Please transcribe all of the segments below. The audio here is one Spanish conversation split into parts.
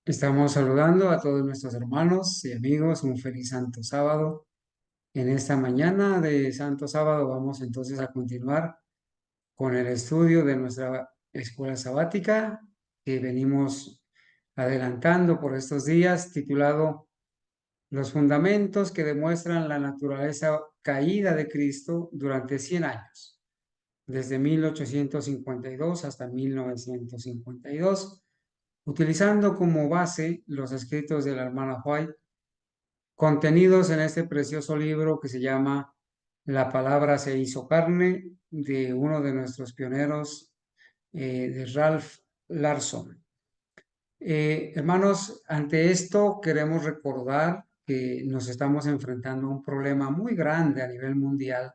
Estamos saludando a todos nuestros hermanos y amigos. Un feliz Santo Sábado. En esta mañana de Santo Sábado vamos entonces a continuar con el estudio de nuestra escuela sabática que venimos adelantando por estos días, titulado Los fundamentos que demuestran la naturaleza caída de Cristo durante 100 años, desde 1852 hasta 1952, utilizando como base los escritos de la hermana White contenidos en este precioso libro que se llama La palabra se hizo carne, de uno de nuestros pioneros, de Ralph Larson. Hermanos, ante esto queremos recordar que nos estamos enfrentando a un problema muy grande a nivel mundial,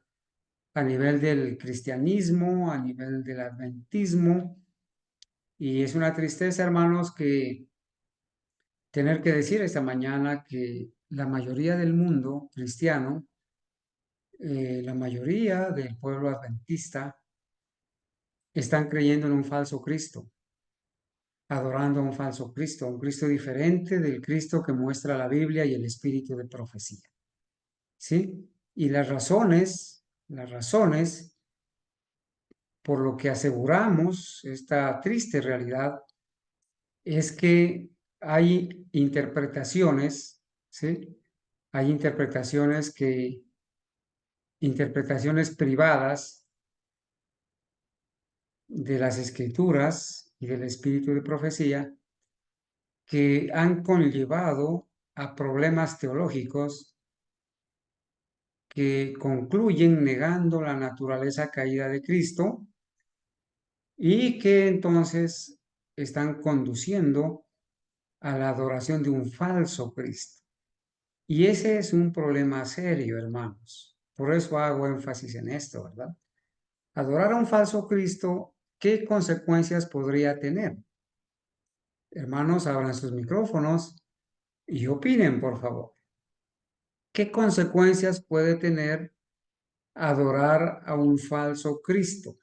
a nivel del cristianismo, a nivel del adventismo, y es una tristeza, hermanos, que tener que decir esta mañana que la mayoría del mundo cristiano, la mayoría del pueblo adventista, están creyendo en un falso Cristo, adorando a un falso Cristo, un Cristo diferente del Cristo que muestra la Biblia y el espíritu de profecía. ¿Sí? Y las razones por lo que aseguramos esta triste realidad es que hay interpretaciones, ¿sí? Hay interpretaciones privadas de las escrituras y del espíritu de profecía que han conllevado a problemas teológicos que concluyen negando la naturaleza caída de Cristo y que entonces están conduciendo a la adoración de un falso Cristo. Y ese es un problema serio, hermanos. Por eso hago énfasis en esto, ¿verdad? Adorar a un falso Cristo, ¿qué consecuencias podría tener? Hermanos, abran sus micrófonos y opinen, por favor. ¿Qué consecuencias puede tener adorar a un falso Cristo?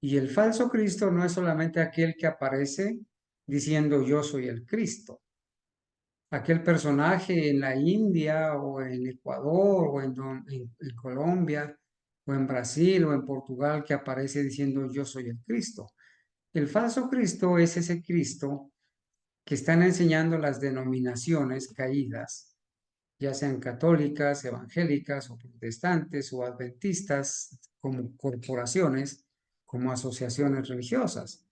Y el falso Cristo no es solamente aquel que aparece diciendo yo soy el Cristo. Aquel personaje en la India o en Ecuador o en Colombia o en Brasil o en Portugal que aparece diciendo yo soy el Cristo. El falso Cristo es ese Cristo que están enseñando las denominaciones caídas, ya sean católicas, evangélicas o protestantes o adventistas, como corporaciones, como asociaciones religiosas.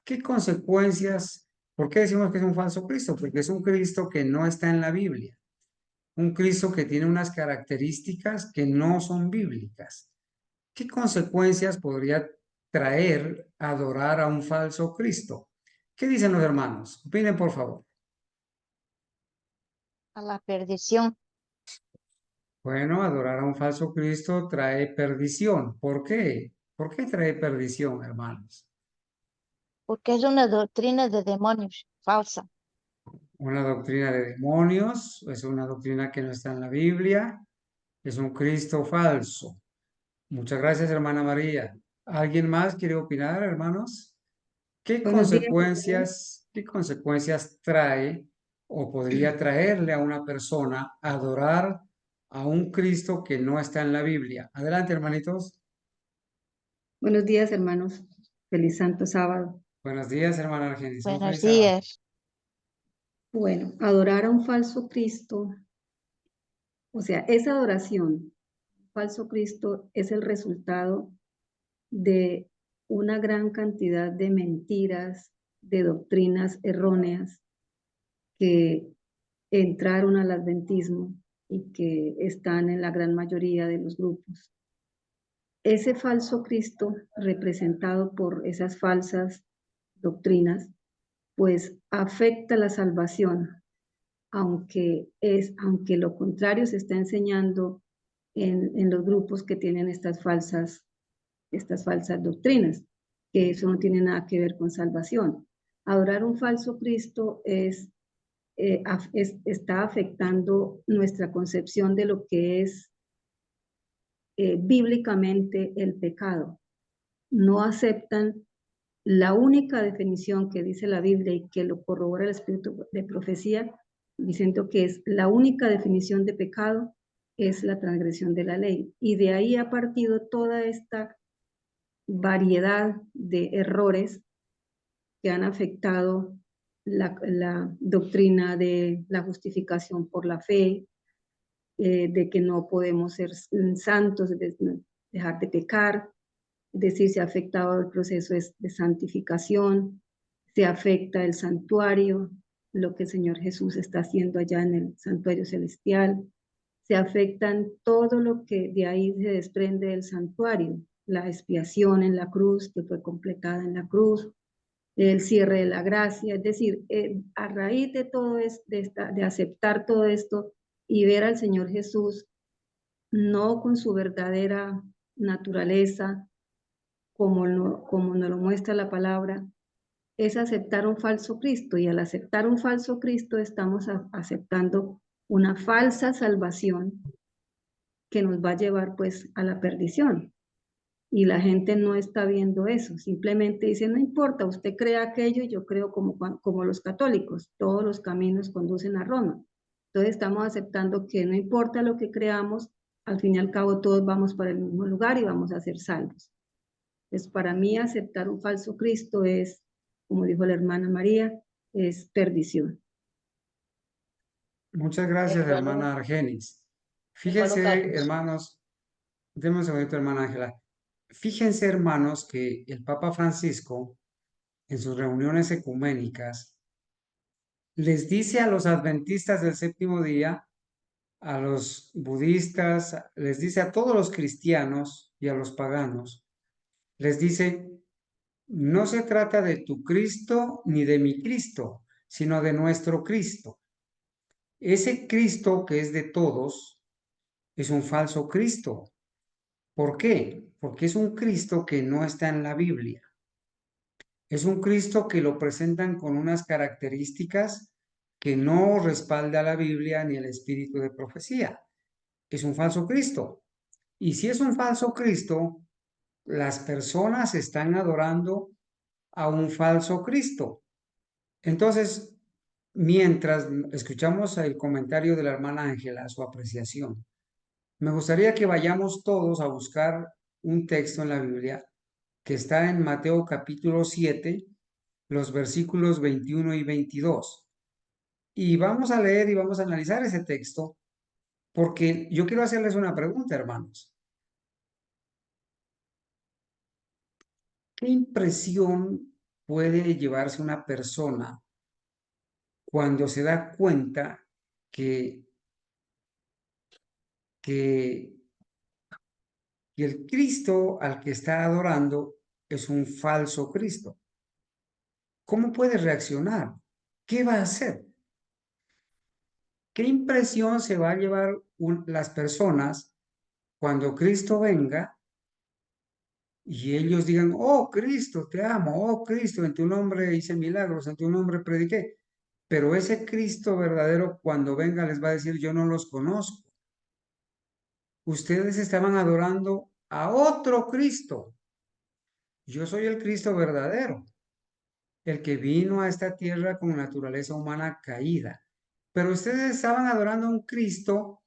¿Qué consecuencias? ¿Por qué decimos que es un falso Cristo? Porque es un Cristo que no está en la Biblia, un Cristo que tiene unas características que no son bíblicas. ¿Qué consecuencias podría traer adorar a un falso Cristo? ¿Qué dicen los hermanos? Opinen, por favor. A la perdición, Bueno, adorar a un falso Cristo trae perdición. ¿Por qué? ¿Por qué trae perdición, hermanos? porque es una doctrina de demonios falsa. Una doctrina de demonios, es una doctrina que no está en la Biblia, es un Cristo falso. Muchas gracias, hermana María. ¿Alguien más quiere opinar, hermanos? Buenos días, hermano. Qué consecuencias trae o podría traerle a una persona adorar a un Cristo que no está en la Biblia? Adelante, hermanitos. Buenos días, hermanos. Feliz Santo Sábado. Buenos días, hermana Argenis. Un Buenos feliz sábado. días. Bueno, adorar a un falso Cristo, o sea, esa adoración, falso Cristo, es el resultado de una gran cantidad de mentiras, de doctrinas erróneas que entraron al adventismo y que están en la gran mayoría de los grupos. Ese falso Cristo, representado por esas falsas doctrinas, pues afecta la salvación, aunque lo contrario se está enseñando en los grupos que tienen estas falsas doctrinas, que eso no tiene nada que ver con salvación. Adorar un falso Cristo está afectando nuestra concepción de lo que es bíblicamente el pecado. No aceptan la única definición que dice la Biblia y que lo corrobora el espíritu de profecía, diciendo que es la única definición de pecado, es la transgresión de la ley. Y de ahí ha partido toda esta variedad de errores que han afectado la doctrina de la justificación por la fe, de que no podemos ser santos, de dejar de pecar, es decir, se ha afectado el proceso de santificación, se afecta el santuario, lo que el Señor Jesús está haciendo allá en el santuario celestial, se afectan todo lo que de ahí se desprende del santuario, la expiación en la cruz, que fue completada en la cruz, el cierre de la gracia, es decir, a raíz de todo esto, de aceptar todo esto y ver al Señor Jesús no con su verdadera naturaleza, como nos lo muestra la palabra, es aceptar un falso Cristo. Y al aceptar un falso Cristo estamos aceptando una falsa salvación que nos va a llevar pues a la perdición. Y la gente no está viendo eso, simplemente dice, no importa, usted crea aquello y yo creo como los católicos, todos los caminos conducen a Roma. Entonces estamos aceptando que no importa lo que creamos, al fin y al cabo todos vamos para el mismo lugar y vamos a ser salvos. Entonces para mí aceptar un falso Cristo es, como dijo la hermana María, es perdición. Muchas gracias, Hermano, hermana Argenis. hermano Fíjense, Carlos. hermanos, denme un segundito, hermana Ángela. Fíjense, hermanos, que el Papa Francisco, en sus reuniones ecuménicas, les dice a los adventistas del séptimo día, a los budistas, les dice a todos los cristianos y a los paganos, les dice, no se trata de tu Cristo ni de mi Cristo, sino de nuestro Cristo. Ese Cristo que es de todos es un falso Cristo. ¿Por qué? Porque es un Cristo que no está en la Biblia. Es un Cristo que lo presentan con unas características que no respalda la Biblia ni el espíritu de profecía. Es un falso Cristo. Y si es un falso Cristo, las personas están adorando a un falso Cristo. Entonces, mientras escuchamos el comentario de la hermana Ángela, su apreciación, me gustaría que vayamos todos a buscar un texto en la Biblia que está en Mateo capítulo 7, los versículos 21 y 22. Y vamos a leer y vamos a analizar ese texto, porque yo quiero hacerles una pregunta, hermanos. ¿Qué impresión puede llevarse una persona cuando se da cuenta que, que, que el Cristo al que está adorando es un falso Cristo? ¿Cómo puede reaccionar? ¿Qué va a hacer? ¿Qué impresión se va a llevar las personas cuando Cristo venga y ellos digan, oh Cristo, te amo, oh Cristo, en tu nombre hice milagros, en tu nombre prediqué? Pero ese Cristo verdadero cuando venga les va a decir, yo no los conozco. Ustedes estaban adorando a otro Cristo. Yo soy el Cristo verdadero, el que vino a esta tierra con naturaleza humana caída. Pero ustedes estaban adorando a un Cristo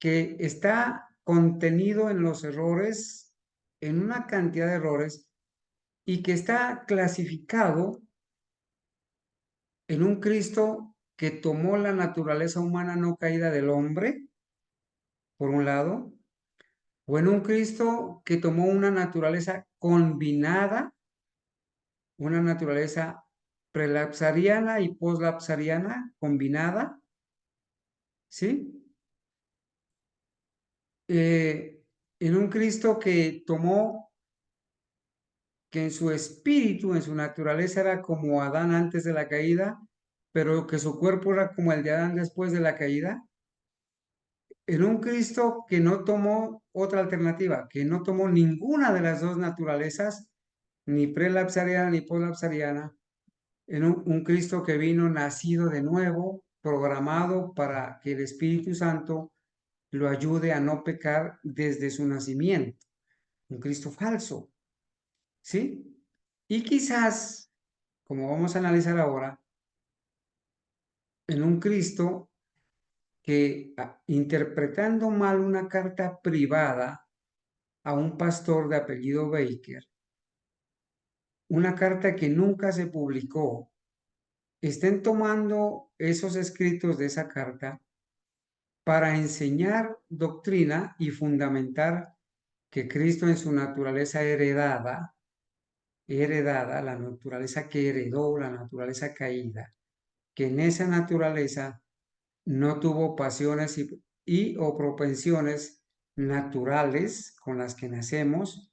que está contenido en los errores, en una cantidad de errores, y que está clasificado en un Cristo que tomó la naturaleza humana no caída del hombre, por un lado, o en un Cristo que tomó una naturaleza combinada, una naturaleza prelapsariana y poslapsariana combinada, ¿sí? En un Cristo que tomó, que en su espíritu, en su naturaleza era como Adán antes de la caída, pero que su cuerpo era como el de Adán después de la caída. En un Cristo que no tomó otra alternativa, que no tomó ninguna de las dos naturalezas, ni prelapsariana ni poslapsariana, en un Cristo que vino nacido de nuevo, programado para que el Espíritu Santo lo ayude a no pecar desde su nacimiento. Un Cristo falso, ¿sí? Y quizás, como vamos a analizar ahora, en un Cristo que interpretando mal una carta privada a un pastor de apellido Baker, una carta que nunca se publicó, estén tomando esos escritos de esa carta para enseñar doctrina y fundamentar que Cristo en su naturaleza heredada, la naturaleza que heredó, la naturaleza caída, que en esa naturaleza no tuvo pasiones o propensiones naturales con las que nacemos,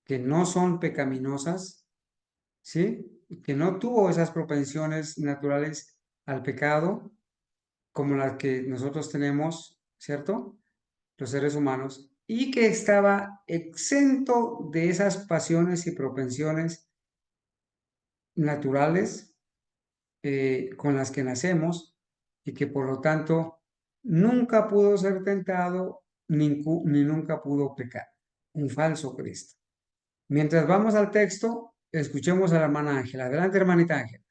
que no son pecaminosas, ¿sí? Que no tuvo esas propensiones naturales al pecado como las que nosotros tenemos, ¿cierto? Los seres humanos, y que estaba exento de esas pasiones y propensiones naturales con las que nacemos y que por lo tanto nunca pudo ser tentado ni nunca pudo pecar. Un falso Cristo. Mientras vamos al texto, escuchemos a la hermana Ángela. Adelante, hermanita Ángela.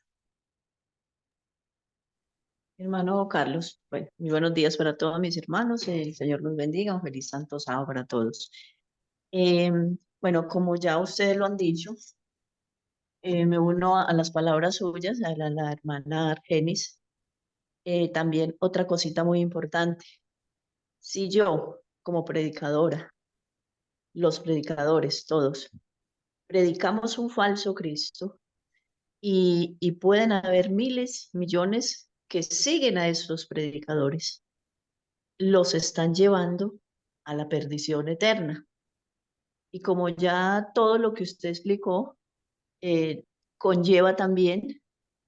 Hermano Carlos, bueno, muy buenos días para todos mis hermanos, el Señor los bendiga, un feliz santo sábado para todos. Bueno, como ya ustedes lo han dicho, me uno a las palabras suyas, a la hermana Argenis. También otra cosita muy importante, si yo como predicadora, los predicadores todos, predicamos un falso Cristo y pueden haber miles, millones que siguen a estos predicadores, los están llevando a la perdición eterna. Y como ya todo lo que usted explicó conlleva también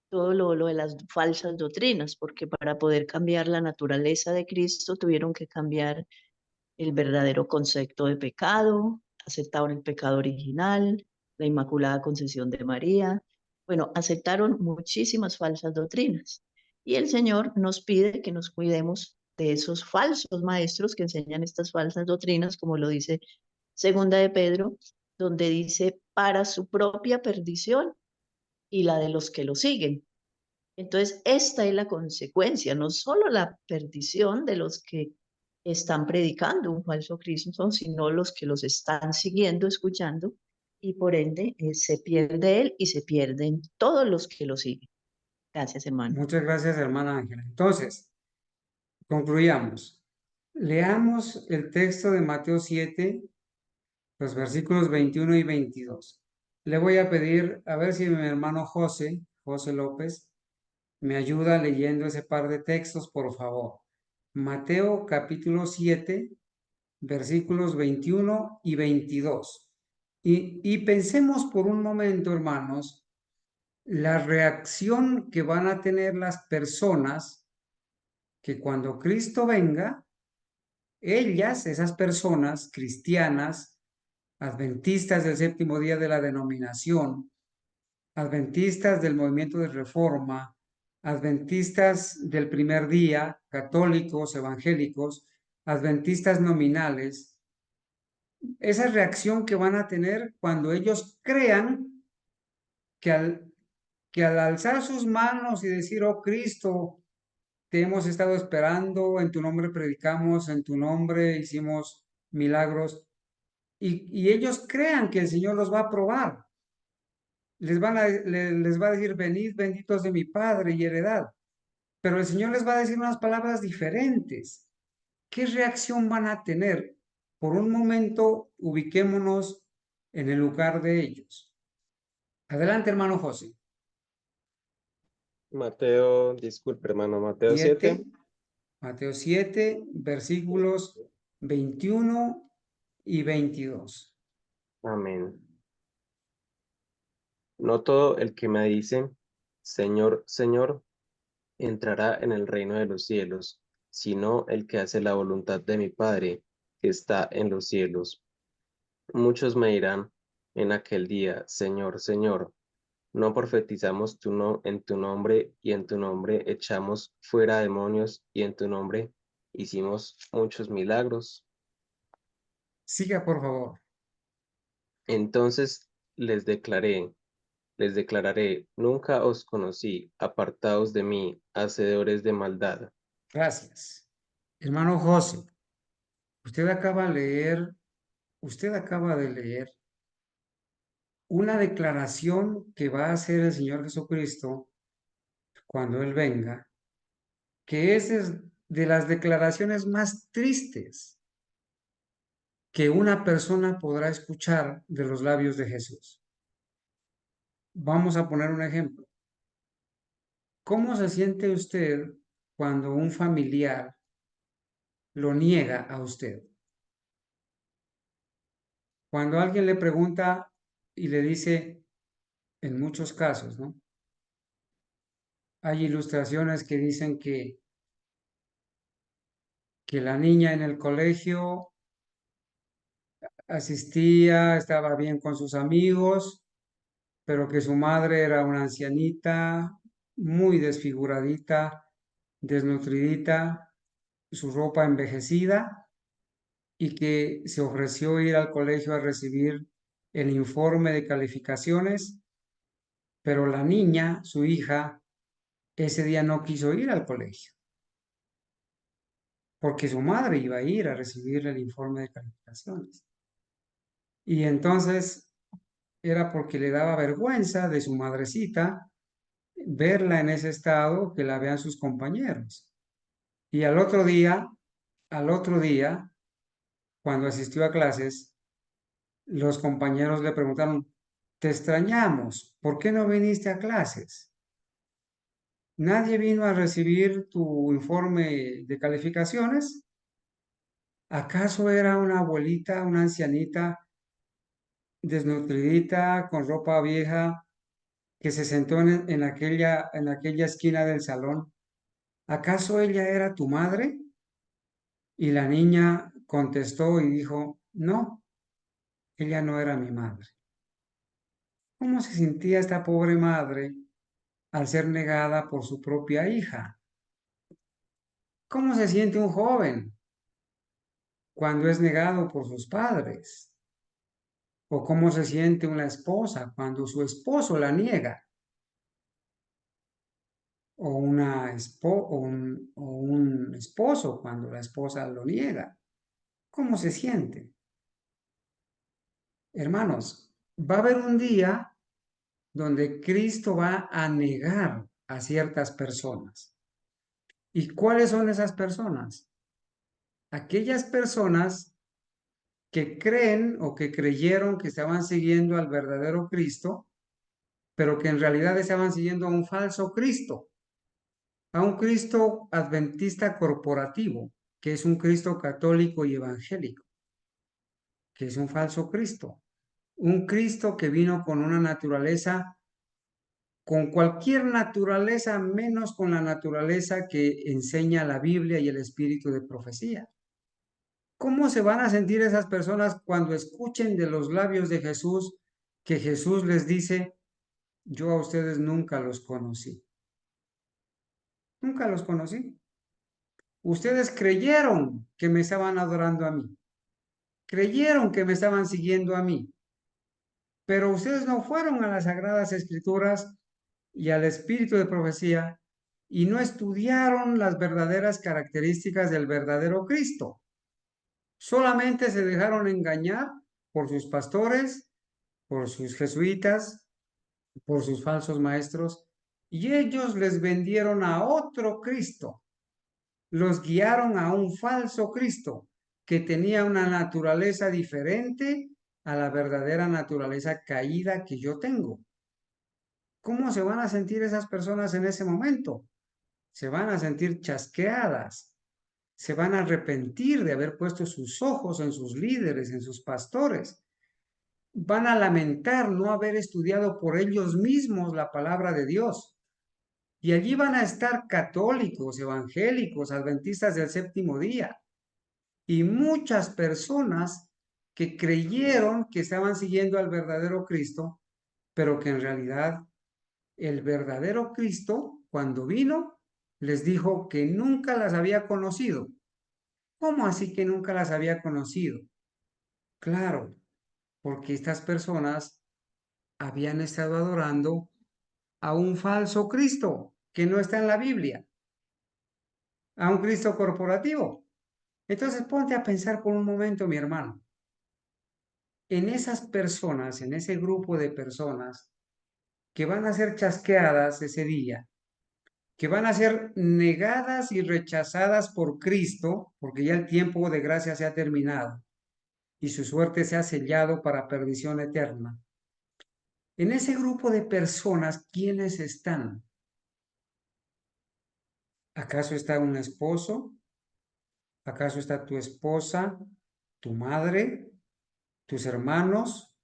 todo lo de las falsas doctrinas, porque para poder cambiar la naturaleza de Cristo tuvieron que cambiar el verdadero concepto de pecado, aceptaron el pecado original, la Inmaculada Concepción de María. Bueno, aceptaron muchísimas falsas doctrinas. Y el Señor nos pide que nos cuidemos de esos falsos maestros que enseñan estas falsas doctrinas, como lo dice Segunda de Pedro, donde dice para su propia perdición y la de los que lo siguen. Entonces, esta es la consecuencia, no solo la perdición de los que están predicando un falso Cristo, sino los que los están siguiendo, escuchando, y por ende se pierde él y se pierden todos los que lo siguen. Gracias, hermano. Muchas gracias, hermana Ángela. Entonces, concluyamos. Leamos el texto de Mateo 7, los versículos 21 y 22. Le voy a pedir, a ver si mi hermano José López, me ayuda leyendo ese par de textos, por favor. Mateo capítulo 7, versículos 21 y 22. Y pensemos por un momento, hermanos, la reacción que van a tener las personas que cuando Cristo venga, ellas, esas personas cristianas, adventistas del séptimo día de la denominación, adventistas del movimiento de reforma, adventistas del primer día, católicos, evangélicos, adventistas nominales, esa reacción que van a tener cuando ellos crean que al alzar sus manos y decir, oh Cristo, te hemos estado esperando, en tu nombre predicamos, en tu nombre hicimos milagros, y ellos crean que el Señor los va a probar. Les va a decir, venid benditos de mi Padre y heredad. Pero el Señor les va a decir unas palabras diferentes. ¿Qué reacción van a tener? Por un momento, ubiquémonos en el lugar de ellos. Adelante, hermano José. Mateo, disculpe, hermano, Mateo 7. 7, Mateo 7, versículos 21 y 22. Amén. No todo el que me dice, Señor, Señor, entrará en el reino de los cielos, sino el que hace la voluntad de mi Padre, que está en los cielos. Muchos me dirán en aquel día, Señor, Señor, no profetizamos en tu nombre, y en tu nombre echamos fuera demonios, y en tu nombre hicimos muchos milagros. Siga, por favor. Entonces les declararé, nunca os conocí, apartaos de mí, hacedores de maldad. Gracias. Hermano José, usted acaba de leer una declaración que va a hacer el Señor Jesucristo cuando Él venga, que es de las declaraciones más tristes que una persona podrá escuchar de los labios de Jesús. Vamos a poner un ejemplo. ¿Cómo se siente usted cuando un familiar lo niega a usted? Cuando alguien le pregunta y le dice, en muchos casos, ¿no? Hay ilustraciones que dicen que la niña en el colegio asistía, estaba bien con sus amigos, pero que su madre era una ancianita, muy desfiguradita, desnutridita, su ropa envejecida, y que se ofreció ir al colegio a recibir el informe de calificaciones, pero la niña, su hija, ese día no quiso ir al colegio, porque su madre iba a ir a recibir el informe de calificaciones. Y entonces era porque le daba vergüenza de su madrecita verla en ese estado, que la vean sus compañeros. Y al otro día, cuando asistió a clases, los compañeros le preguntaron, te extrañamos, ¿por qué no viniste a clases? ¿Nadie vino a recibir tu informe de calificaciones? ¿Acaso era una abuelita, una ancianita desnutridita, con ropa vieja, que se sentó en aquella esquina del salón? ¿Acaso ella era tu madre? Y la niña contestó y dijo, no, ella no era mi madre. ¿Cómo se sentía esta pobre madre al ser negada por su propia hija? ¿Cómo se siente un joven cuando es negado por sus padres? ¿O cómo se siente una esposa cuando su esposo la niega? ¿O un esposo cuando la esposa lo niega? ¿Cómo se siente? Hermanos, va a haber un día donde Cristo va a negar a ciertas personas. ¿Y cuáles son esas personas? Aquellas personas que creen o que creyeron que estaban siguiendo al verdadero Cristo, pero que en realidad estaban siguiendo a un falso Cristo, a un Cristo adventista corporativo, que es un Cristo católico y evangélico, que es un falso Cristo, un Cristo que vino con una naturaleza, con cualquier naturaleza, menos con la naturaleza que enseña la Biblia y el espíritu de profecía. ¿Cómo se van a sentir esas personas cuando escuchen de los labios de Jesús que Jesús les dice, yo a ustedes nunca los conocí? Nunca los conocí. Ustedes creyeron que me estaban adorando a mí. Creyeron que me estaban siguiendo a mí. Pero ustedes no fueron a las Sagradas Escrituras y al espíritu de profecía y no estudiaron las verdaderas características del verdadero Cristo. Solamente se dejaron engañar por sus pastores, por sus jesuitas, por sus falsos maestros, y ellos les vendieron a otro Cristo, los guiaron a un falso Cristo que tenía una naturaleza diferente a la verdadera naturaleza caída que yo tengo. ¿Cómo se van a sentir esas personas en ese momento? Se van a sentir chasqueadas, se van a arrepentir de haber puesto sus ojos en sus líderes, en sus pastores. Van a lamentar no haber estudiado por ellos mismos la palabra de Dios. Y allí van a estar católicos, evangélicos, adventistas del séptimo día. Y muchas personas que creyeron que estaban siguiendo al verdadero Cristo, pero que en realidad el verdadero Cristo, cuando vino, les dijo que nunca las había conocido. ¿Cómo así que nunca las había conocido? Claro, porque estas personas habían estado adorando a un falso Cristo que no está en la Biblia, a un Cristo corporativo. Entonces ponte a pensar por un momento, mi hermano, en esas personas, en ese grupo de personas que van a ser chasqueadas ese día, que van a ser negadas y rechazadas por Cristo, porque ya el tiempo de gracia se ha terminado y su suerte se ha sellado para perdición eterna. En ese grupo de personas, ¿quiénes están? ¿Acaso está un esposo? ¿Acaso está tu esposa, tu madre, tus hermanos?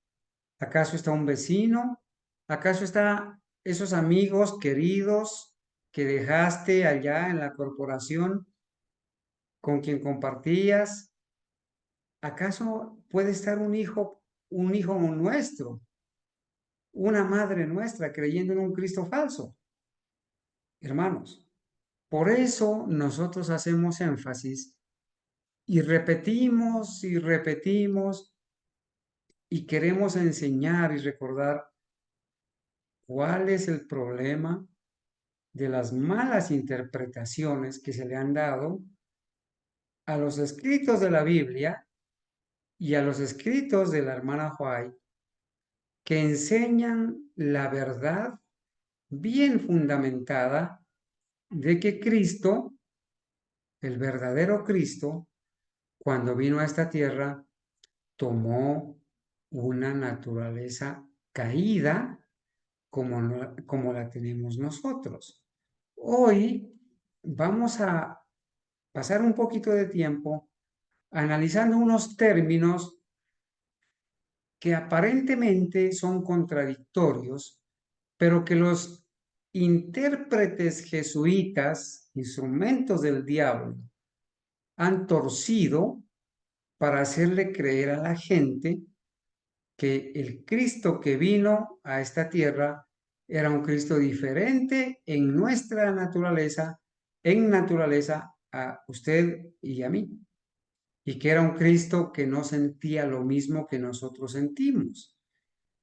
¿Acaso está un vecino? ¿Acaso está esos amigos queridos que dejaste allá en la corporación con quien compartías? ¿Acaso puede estar un hijo nuestro, una madre nuestra creyendo en un Cristo falso? Hermanos, por eso nosotros hacemos énfasis y repetimos y queremos enseñar y recordar cuál es el problema de las malas interpretaciones que se le han dado a los escritos de la Biblia y a los escritos de la hermana White, que enseñan la verdad bien fundamentada de que Cristo, el verdadero Cristo, cuando vino a esta tierra, tomó una naturaleza caída como la tenemos nosotros. Hoy vamos a pasar un poquito de tiempo analizando unos términos que aparentemente son contradictorios, pero que los intérpretes jesuitas, instrumentos del diablo, han torcido para hacerle creer a la gente que el Cristo que vino a esta tierra era un Cristo diferente en nuestra naturaleza, en naturaleza a usted y a mí, y que era un Cristo que no sentía lo mismo que nosotros sentimos.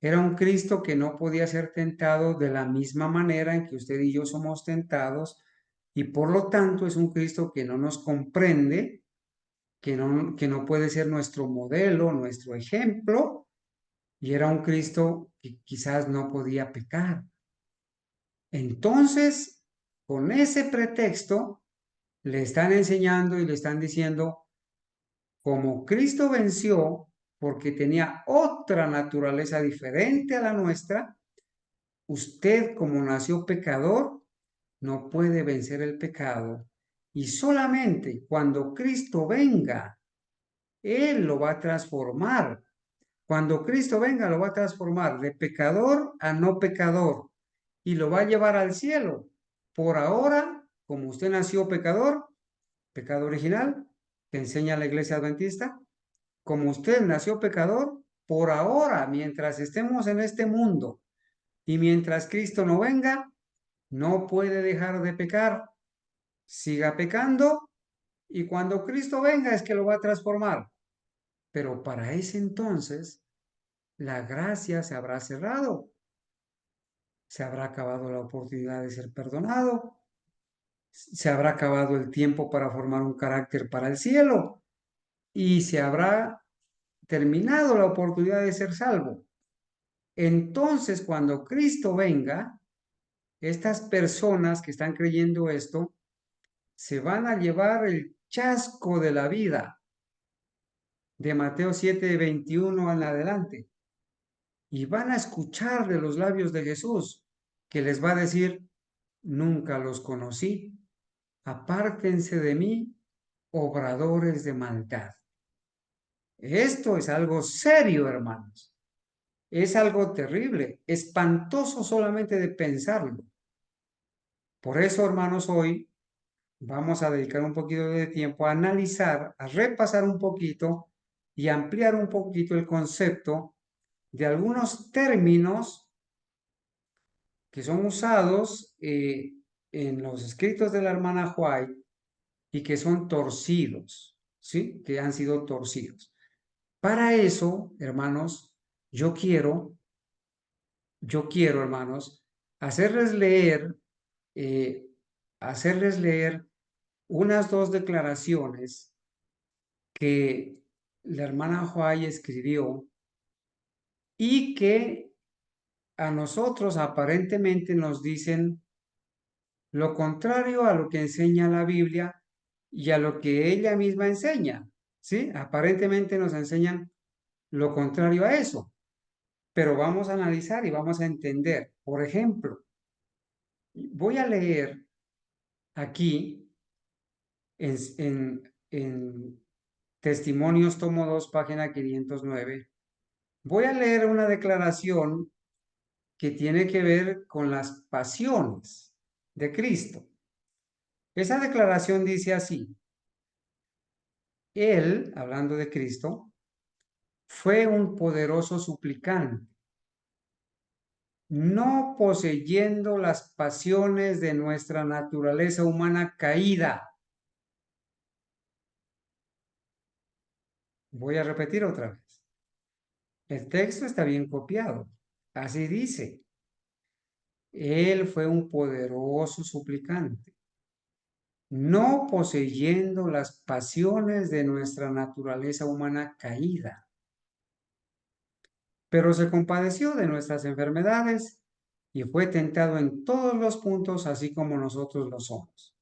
Era un Cristo que no podía ser tentado de la misma manera en que usted y yo somos tentados, y por lo tanto es un Cristo que no nos comprende, que no puede ser nuestro modelo, nuestro ejemplo, y era un Cristo que quizás no podía pecar. Entonces, con ese pretexto, le están enseñando y le están diciendo, como Cristo venció porque tenía otra naturaleza diferente a la nuestra, usted como nació pecador, no puede vencer el pecado. Y solamente cuando Cristo venga, Él lo va a transformar. Cuando Cristo venga, lo va a transformar de pecador a no pecador y lo va a llevar al cielo. Por ahora, como usted nació pecador, pecado original, que enseña la iglesia adventista, como usted nació pecador, por ahora, mientras estemos en este mundo y mientras Cristo no venga, no puede dejar de pecar. Siga pecando y cuando Cristo venga es que lo va a transformar. Pero para ese entonces, la gracia se habrá cerrado, se habrá acabado la oportunidad de ser perdonado, se habrá acabado el tiempo para formar un carácter para el cielo y se habrá terminado la oportunidad de ser salvo. Entonces, cuando Cristo venga, estas personas que están creyendo esto se van a llevar el chasco de la vida de Mateo 7:21 en adelante y van a escuchar de los labios de Jesús que les va a decir, nunca los conocí, apártense de mí, obradores de maldad. Esto es algo serio, hermanos. Es algo terrible, espantoso solamente de pensarlo. Por eso, hermanos, hoy vamos a dedicar un poquito de tiempo a analizar, a repasar un poquito y ampliar un poquito el concepto de algunos términos que son usados en los escritos de la hermana White y que son torcidos, ¿sí? Que han sido torcidos. Para eso, hermanos, yo quiero yo quiero, hermanos, hacerles leer, eh, hacerles leer unas dos declaraciones que la hermana White escribió y que a nosotros aparentemente nos dicen lo contrario a lo que enseña la Biblia y a lo que ella misma enseña, ¿sí? Aparentemente nos enseñan lo contrario a eso, pero vamos a analizar y vamos a entender. Por ejemplo, voy a leer aquí en Testimonios, tomo 2, página 509. Voy a leer una declaración que tiene que ver con las pasiones de Cristo. Esa declaración dice así: Él, hablando de Cristo, fue un poderoso suplicante, no poseyendo las pasiones de nuestra naturaleza humana caída. Voy a repetir otra vez. El texto está bien copiado. Así dice: Él fue un poderoso suplicante, no poseyendo las pasiones de nuestra naturaleza humana caída, pero se compadeció de nuestras enfermedades y fue tentado en todos los puntos, así como nosotros lo somos.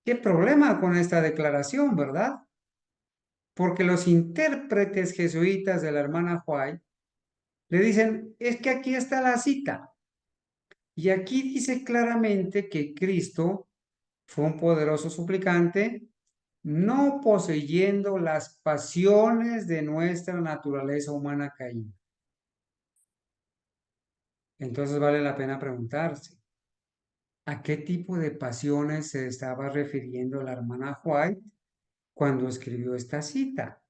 ¿Qué problema con esta declaración, verdad? Porque los intérpretes jesuitas de la hermana White le dicen, es que aquí está la cita. Y aquí dice claramente que Cristo fue un poderoso suplicante, no poseyendo las pasiones de nuestra naturaleza humana caída. Entonces vale la pena preguntarse, ¿a qué tipo de pasiones se estaba refiriendo la hermana White cuando escribió esta cita?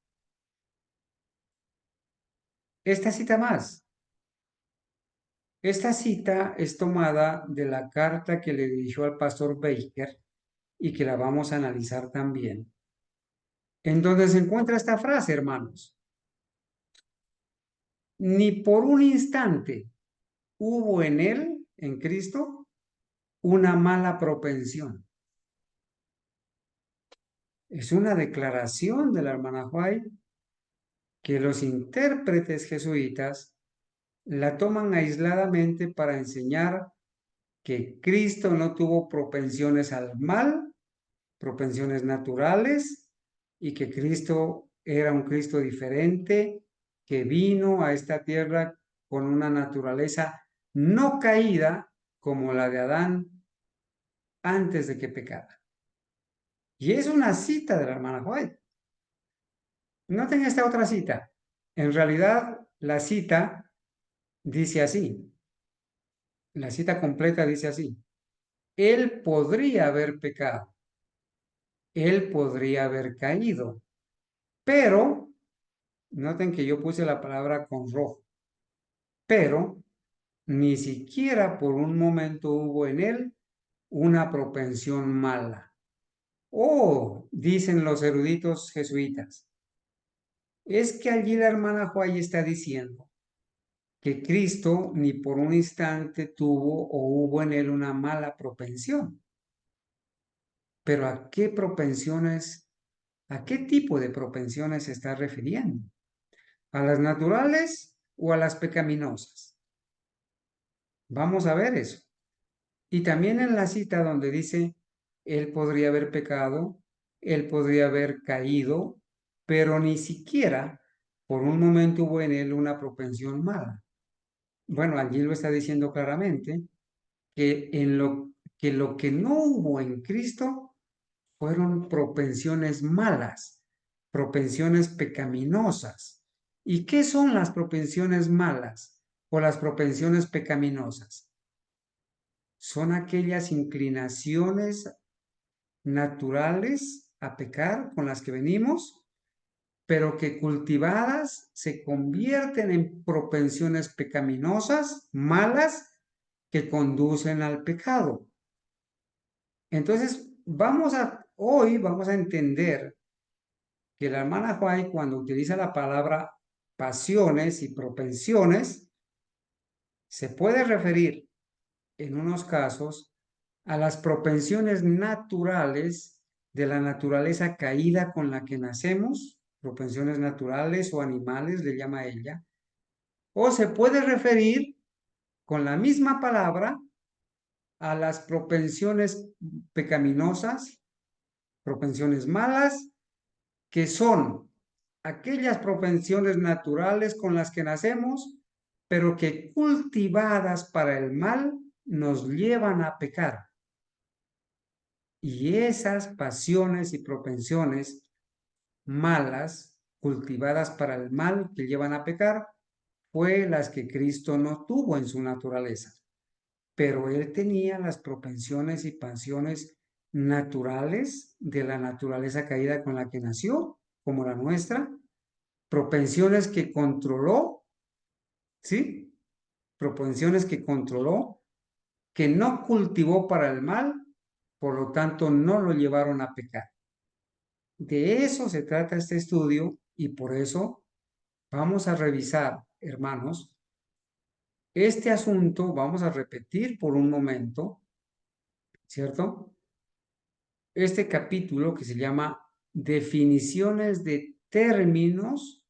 Esta cita más. Esta cita es tomada de la carta que le dirigió al pastor Baker y que la vamos a analizar también, en donde se encuentra esta frase, hermanos. Ni por un instante hubo en él, en Cristo, una mala propensión. Es una declaración de la hermana White que los intérpretes jesuitas la toman aisladamente para enseñar que Cristo no tuvo propensiones al mal, propensiones naturales, y que Cristo era un Cristo diferente, que vino a esta tierra con una naturaleza no caída como la de Adán antes de que pecara. Y es una cita de la hermana White. Noten esta otra cita. En realidad, la cita dice así. La cita completa dice así: Él podría haber pecado, él podría haber caído, pero, noten que yo puse la palabra con rojo, pero ni siquiera por un momento hubo en él una propensión mala. Oh, dicen los eruditos jesuitas, es que allí la hermana White está diciendo que Cristo ni por un instante tuvo o hubo en él una mala propensión. Pero ¿a qué propensiones, a qué tipo de propensiones se está refiriendo? ¿A las naturales o a las pecaminosas? Vamos a ver eso. Y también en la cita donde dice, él podría haber pecado, él podría haber caído, pero ni siquiera por un momento hubo en él una propensión mala. Bueno, allí lo está diciendo claramente que lo que no hubo en Cristo fueron propensiones malas, propensiones pecaminosas. ¿Y qué son las propensiones malas o las propensiones pecaminosas? Son aquellas inclinaciones naturales a pecar con las que venimos, pero que cultivadas se convierten en propensiones pecaminosas, malas, que conducen al pecado. Entonces, hoy vamos a entender que la hermana White, cuando utiliza la palabra pasiones y propensiones, Se puede referir en unos casos a las propensiones naturales de la naturaleza caída con la que nacemos, propensiones naturales o animales, le llama ella, o se puede referir con la misma palabra a las propensiones pecaminosas, propensiones malas, que son aquellas propensiones naturales con las que nacemos, pero que cultivadas para el mal nos llevan a pecar. Y esas pasiones y propensiones malas, cultivadas para el mal que llevan a pecar, fue las que Cristo no tuvo en su naturaleza. Pero él tenía las propensiones y pasiones naturales de la naturaleza caída con la que nació, como la nuestra, propensiones que controló, ¿sí? Propensiones que controló, que no cultivó para el mal, por lo tanto no lo llevaron a pecar. De eso se trata este estudio y por eso vamos a revisar, hermanos, este asunto, vamos a repetir por un momento, ¿cierto? Este capítulo que se llama Definiciones de términos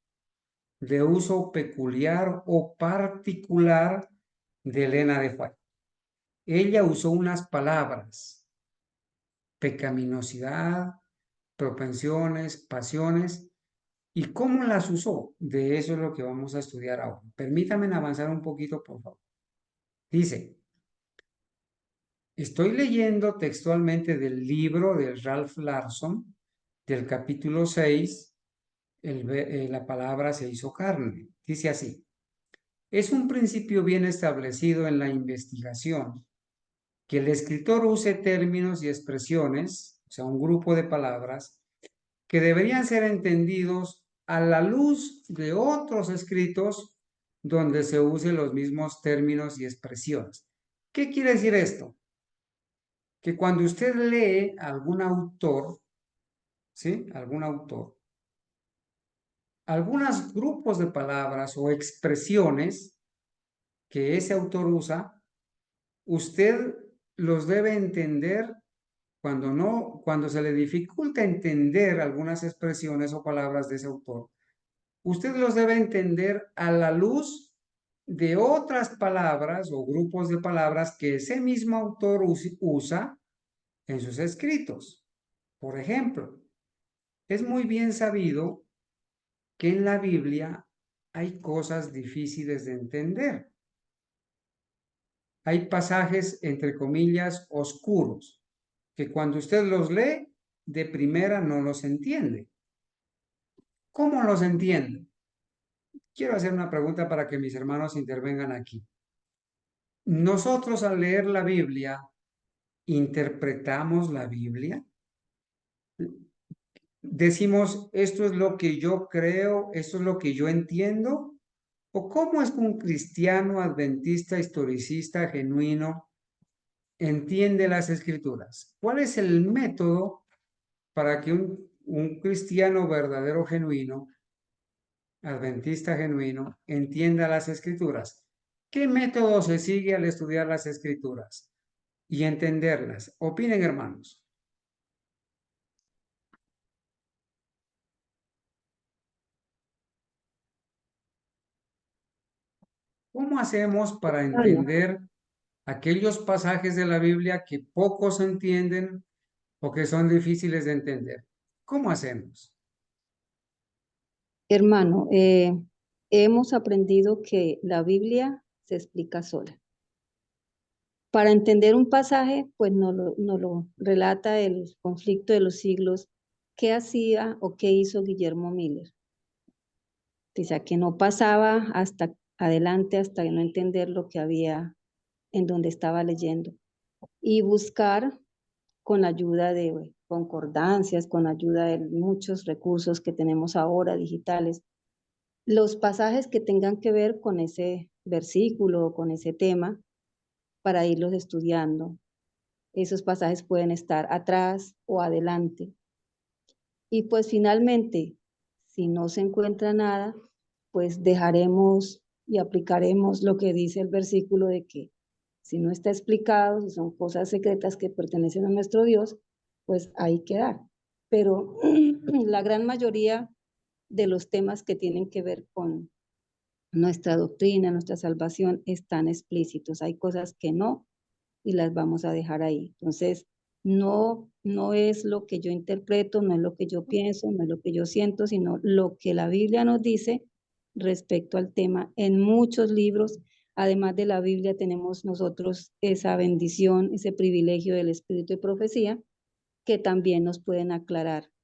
de uso peculiar o particular de Elena de White. Ella usó unas palabras, pecaminosidad, propensiones, pasiones, ¿y cómo las usó? De eso es lo que vamos a estudiar ahora. Permítanme avanzar un poquito, por favor. Dice, estoy leyendo textualmente del libro de Ralph Larson, del capítulo 6, la palabra se hizo carne. Dice así, es un principio bien establecido en la investigación que el escritor use términos y expresiones, o sea, un grupo de palabras, que deberían ser entendidos a la luz de otros escritos donde se usen los mismos términos y expresiones. ¿Qué quiere decir esto? Que cuando usted lee a algún autor, ¿sí? Algún autor, algunos grupos de palabras o expresiones que ese autor usa, usted los debe entender cuando se le dificulta entender algunas expresiones o palabras de ese autor. Usted los debe entender a la luz de otras palabras o grupos de palabras que ese mismo autor usa en sus escritos. Por ejemplo, es muy bien sabido que en la Biblia hay cosas difíciles de entender. Hay pasajes, entre comillas, oscuros, que cuando usted los lee, de primera no los entiende. ¿Cómo los entiende? Quiero hacer una pregunta para que mis hermanos intervengan aquí. Nosotros al leer la Biblia, ¿interpretamos la Biblia? Decimos, esto es lo que yo creo, esto es lo que yo entiendo. ¿O cómo es que un cristiano adventista, historicista, genuino, entiende las escrituras? ¿Cuál es el método para que un cristiano verdadero, genuino, adventista, genuino, entienda las escrituras? ¿Qué método se sigue al estudiar las escrituras y entenderlas? Opinen, hermanos. ¿Cómo hacemos para entender aquellos pasajes de la Biblia que pocos entienden o que son difíciles de entender? ¿Cómo hacemos? Hermano, hemos aprendido que la Biblia se explica sola. Para entender un pasaje, pues nos lo relata el conflicto de los siglos, qué hacía o qué hizo Guillermo Miller. O sea, que no pasaba hasta adelante, hasta no entender lo que había en donde estaba leyendo. Y buscar con ayuda de concordancias, con ayuda de muchos recursos que tenemos ahora digitales, los pasajes que tengan que ver con ese versículo o con ese tema para irlos estudiando. Esos pasajes pueden estar atrás o adelante. Y pues finalmente, si no se encuentra nada, pues dejaremos y aplicaremos lo que dice el versículo de que si no está explicado, si son cosas secretas que pertenecen a nuestro Dios, pues ahí quedar. Pero la gran mayoría de los temas que tienen que ver con nuestra doctrina, nuestra salvación, están explícitos. Hay cosas que no y las vamos a dejar ahí. Entonces, no es lo que yo interpreto, no es lo que yo pienso, no es lo que yo siento, sino lo que la Biblia nos dice respecto al tema. En muchos libros, además de la Biblia, tenemos nosotros esa bendición, ese privilegio del espíritu de profecía, que también nos pueden aclarar Amén,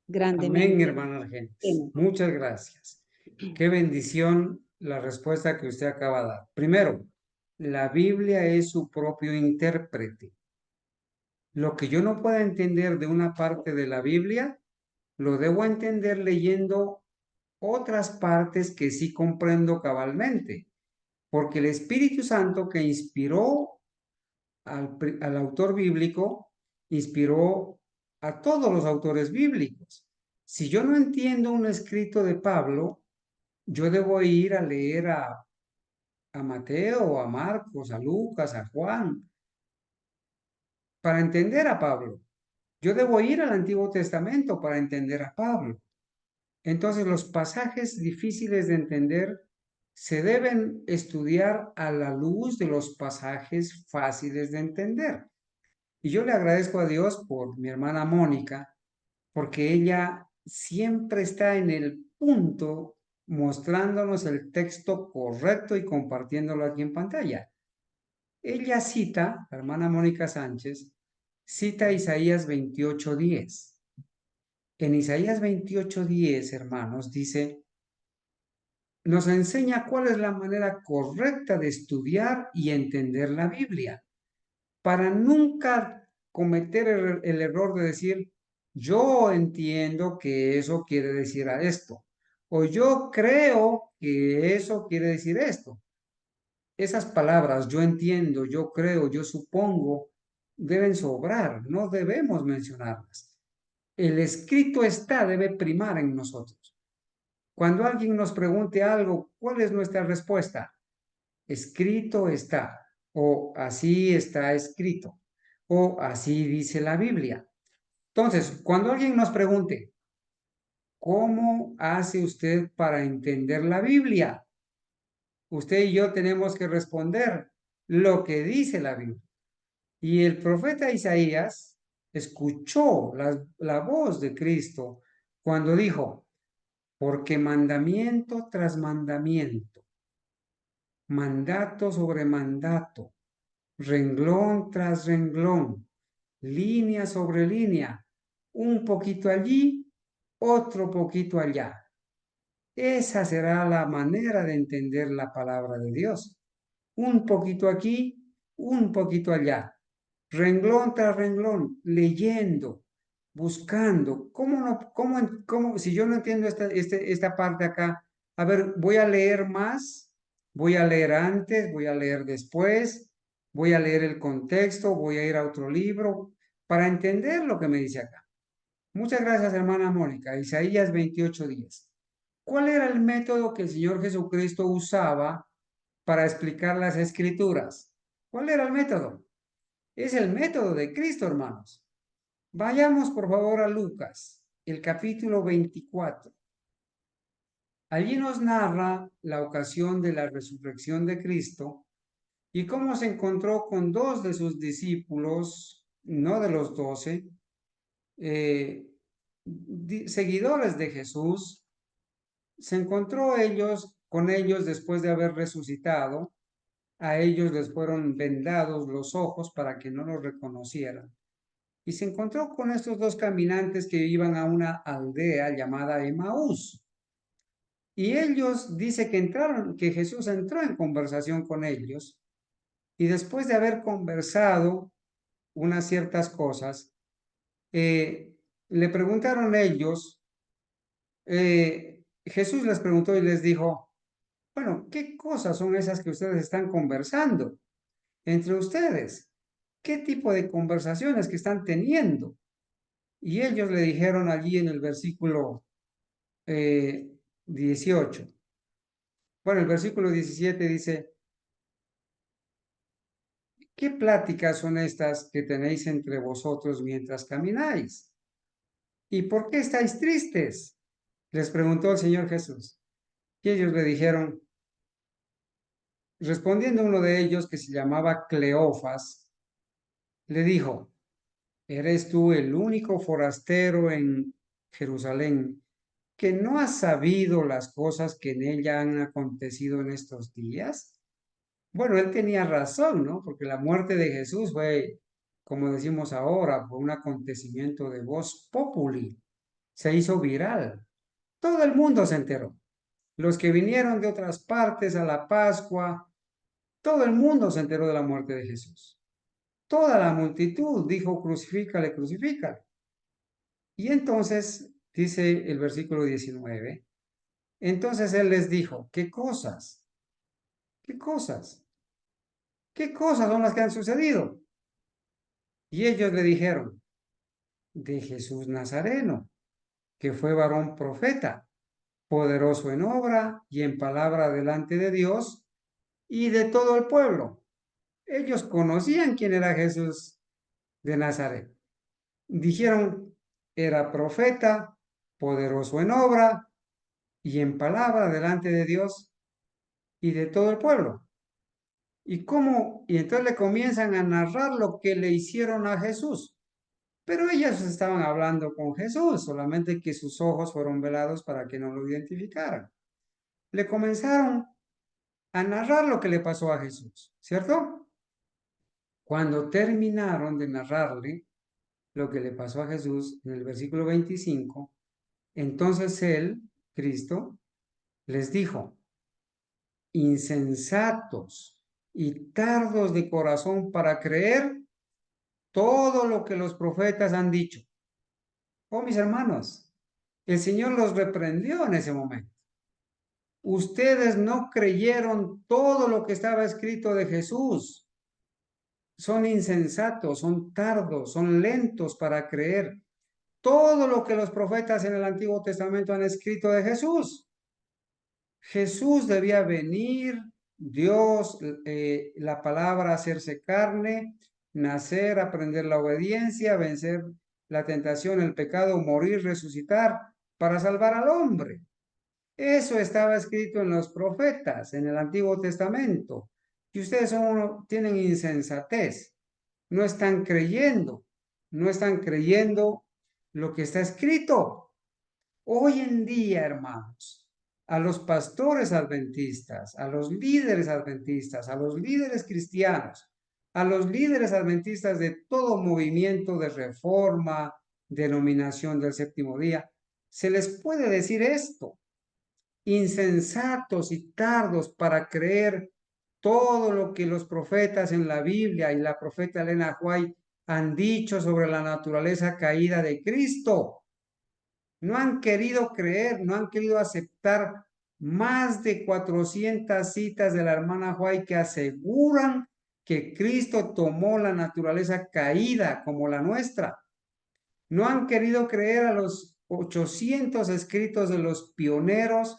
grandemente. hermana Argenis. Muchas gracias. Qué bendición la respuesta que usted acaba de dar. Primero, la Biblia es su propio intérprete. Lo que yo no pueda entender de una parte de la Biblia, lo debo entender leyendo otras partes que sí comprendo cabalmente, porque el Espíritu Santo que inspiró al autor bíblico, inspiró a todos los autores bíblicos. Si yo no entiendo un escrito de Pablo, yo debo ir a leer a Mateo, a Marcos, a Lucas, a Juan, para entender a Pablo. Yo debo ir al Antiguo Testamento para entender a Pablo. Entonces, los pasajes difíciles de entender se deben estudiar a la luz de los pasajes fáciles de entender. Y yo le agradezco a Dios por mi hermana Mónica, porque ella siempre está en el punto mostrándonos el texto correcto y compartiéndolo aquí en pantalla. Ella cita, la hermana Mónica Sánchez, cita Isaías 28:10. En Isaías 28:10, hermanos, dice, nos enseña cuál es la manera correcta de estudiar y entender la Biblia, para nunca cometer el error de decir, yo entiendo que eso quiere decir a esto, o yo creo que eso quiere decir esto. Esas palabras, yo entiendo, yo creo, yo supongo, deben sobrar, no debemos mencionarlas. El escrito está, debe primar en nosotros. Cuando alguien nos pregunte algo, ¿cuál es nuestra respuesta? Escrito está, o así está escrito, o así dice la Biblia. Entonces, cuando alguien nos pregunte, ¿cómo hace usted para entender la Biblia? Usted y yo tenemos que responder lo que dice la Biblia. Y el profeta Isaías escuchó la voz de Cristo cuando dijo, porque mandamiento tras mandamiento, mandato sobre mandato, renglón tras renglón, línea sobre línea, un poquito allí, otro poquito allá. Esa será la manera de entender la palabra de Dios. Un poquito aquí, un poquito allá. Renglón tras renglón, leyendo, buscando. Si yo no entiendo esta parte acá, a ver, voy a leer más, voy a leer antes, voy a leer después, voy a leer el contexto, voy a ir a otro libro para entender lo que me dice acá. Muchas gracias, hermana Mónica. Isaías 28:10. ¿Cuál era el método que el Señor Jesucristo usaba para explicar las Escrituras? ¿Cuál era el método? Es el método de Cristo, hermanos. Vayamos, por favor, a Lucas, el capítulo 24. Allí nos narra la ocasión de la resurrección de Cristo y cómo se encontró con dos de sus discípulos, no de los 12, seguidores de Jesús. Se encontró con ellos después de haber resucitado. A ellos les fueron vendados los ojos para que no los reconocieran. Y se encontró con estos dos caminantes que iban a una aldea llamada Emaús. Y ellos, dice que Jesús entró en conversación con ellos. Y después de haber conversado unas ciertas cosas, le preguntaron ellos, Jesús les preguntó y les dijo, bueno, ¿qué cosas son esas que ustedes están conversando entre ustedes? ¿Qué tipo de conversaciones que están teniendo? Y ellos le dijeron allí en el versículo 18, Bueno, el versículo 17 dice, ¿qué pláticas son estas que tenéis entre vosotros mientras camináis? ¿Y por qué estáis tristes? Les preguntó el Señor Jesús. Y ellos le dijeron, respondiendo uno de ellos, que se llamaba Cleofas, le dijo, ¿eres tú el único forastero en Jerusalén que no has sabido las cosas que en ella han acontecido en estos días? Bueno, él tenía razón, ¿no? Porque la muerte de Jesús fue, como decimos ahora, fue un acontecimiento de voz populi, se hizo viral. Todo el mundo se enteró. Los que vinieron de otras partes a la Pascua, todo el mundo se enteró de la muerte de Jesús. Toda la multitud dijo, crucifícale, crucifícale. Y entonces, dice el versículo 19, entonces él les dijo, ¿qué cosas? ¿Qué cosas? ¿Qué cosas son las que han sucedido? Y ellos le dijeron, de Jesús Nazareno, que fue varón profeta, poderoso en obra y en palabra delante de Dios y de todo el pueblo. Ellos conocían quién era Jesús de Nazaret. Dijeron, era profeta, poderoso en obra y en palabra delante de Dios y de todo el pueblo. ¿Y cómo? Y entonces le comienzan a narrar lo que le hicieron a Jesús. Pero ellos estaban hablando con Jesús, solamente que sus ojos fueron velados para que no lo identificaran. Le comenzaron a narrar lo que le pasó a Jesús, ¿cierto? Cuando terminaron de narrarle lo que le pasó a Jesús en el versículo 25, entonces él, Cristo, les dijo, insensatos y tardos de corazón para creer todo lo que los profetas han dicho. Oh, mis hermanos, el Señor los reprendió en ese momento. Ustedes no creyeron todo lo que estaba escrito de Jesús. Son insensatos, son tardos, son lentos para creer todo lo que los profetas en el Antiguo Testamento han escrito de Jesús. Jesús debía venir, Dios, la palabra hacerse carne, nacer, aprender la obediencia, vencer la tentación, el pecado, morir, resucitar, para salvar al hombre. Eso estaba escrito en los profetas, en el Antiguo Testamento. Y ustedes tienen insensatez, no están creyendo, no están creyendo lo que está escrito. Hoy en día, hermanos, a los pastores adventistas, a los líderes adventistas, a los líderes cristianos, a los líderes adventistas de todo movimiento de reforma, denominación del séptimo día, se les puede decir esto, insensatos y tardos para creer todo lo que los profetas en la Biblia y la profeta Elena White han dicho sobre la naturaleza caída de Cristo. No han querido creer, no han querido aceptar más de 400 citas de la hermana White que aseguran que Cristo tomó la naturaleza caída como la nuestra. No han querido creer a los 800 escritos de los pioneros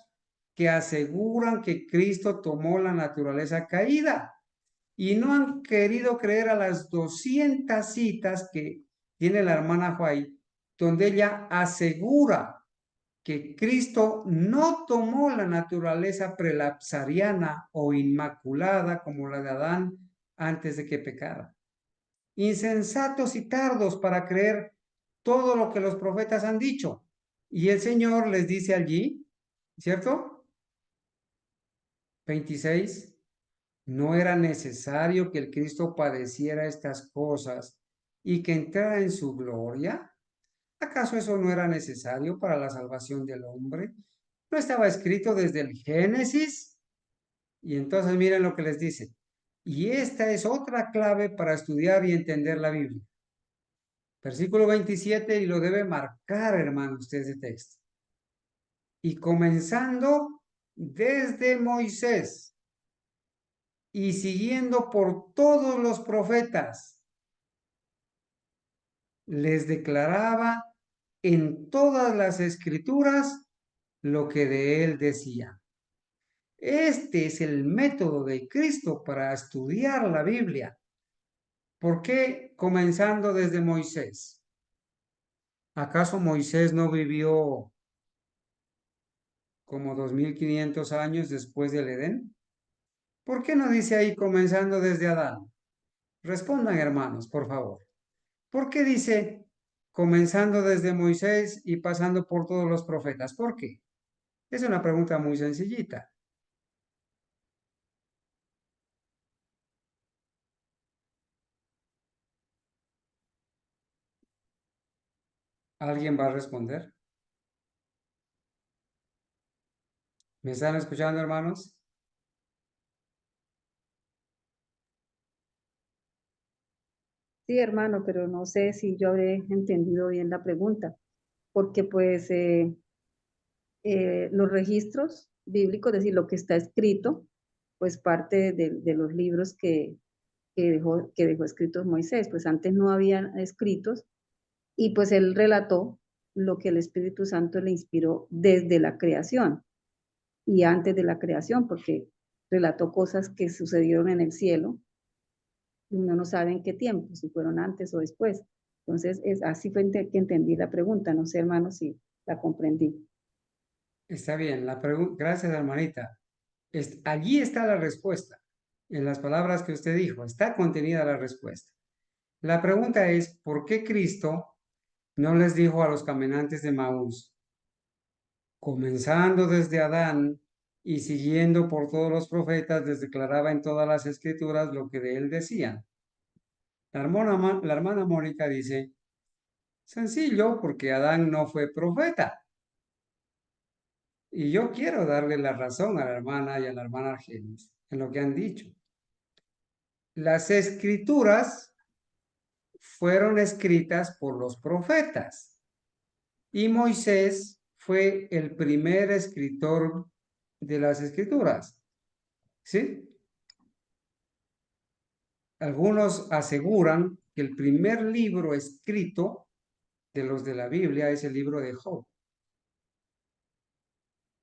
que aseguran que Cristo tomó la naturaleza caída. Y no han querido creer a las 200 citas que tiene la hermana White, donde ella asegura que Cristo no tomó la naturaleza prelapsariana o inmaculada como la de Adán antes de que pecara. Insensatos y tardos para creer todo lo que los profetas han dicho. Y el Señor les dice allí, ¿cierto? 26, no era necesario que el Cristo padeciera estas cosas y que entrara en su gloria. ¿Acaso eso no era necesario para la salvación del hombre? ¿No estaba escrito desde el Génesis? Y entonces miren lo que les dice. Y esta es otra clave para estudiar y entender la Biblia. Versículo 27, y lo debe marcar, hermano, usted ese texto. Y comenzando desde Moisés y siguiendo por todos los profetas, les declaraba en todas las escrituras lo que de él decía. Este es el método de Cristo para estudiar la Biblia. ¿Por qué comenzando desde Moisés? ¿Acaso Moisés no vivió como 2500 años después del Edén? ¿Por qué no dice ahí comenzando desde Adán? Respondan, hermanos, por favor. ¿Por qué dice comenzando desde Moisés y pasando por todos los profetas? ¿Por qué? Es una pregunta muy sencillita. ¿Alguien va a responder? ¿Me están escuchando, hermanos? Sí, hermano, pero no sé si yo habré entendido bien la pregunta, porque pues los registros bíblicos, es decir, lo que está escrito, pues parte de los libros que dejó escritos Moisés, pues antes no habían escritos y pues él relató lo que el Espíritu Santo le inspiró desde la creación y antes de la creación, porque relató cosas que sucedieron en el cielo y uno no sabe en qué tiempo, si fueron antes o después. Entonces, así fue que entendí la pregunta, no sé, hermano, si la comprendí. Está bien, gracias, hermanita. Allí está la respuesta. En las palabras que usted dijo, está contenida la respuesta. La pregunta es, ¿por qué Cristo no les dijo a los caminantes de Maús, comenzando desde Adán y siguiendo por todos los profetas, les declaraba en todas las escrituras lo que de él decían? La hermana Mónica dice, sencillo, porque Adán no fue profeta. Y yo quiero darle la razón a la hermana y a la hermana Argenis en lo que han dicho. Las escrituras fueron escritas por los profetas y Moisés fue el primer escritor de las escrituras. ¿Sí? Algunos aseguran que el primer libro escrito de los de la Biblia es el libro de Job.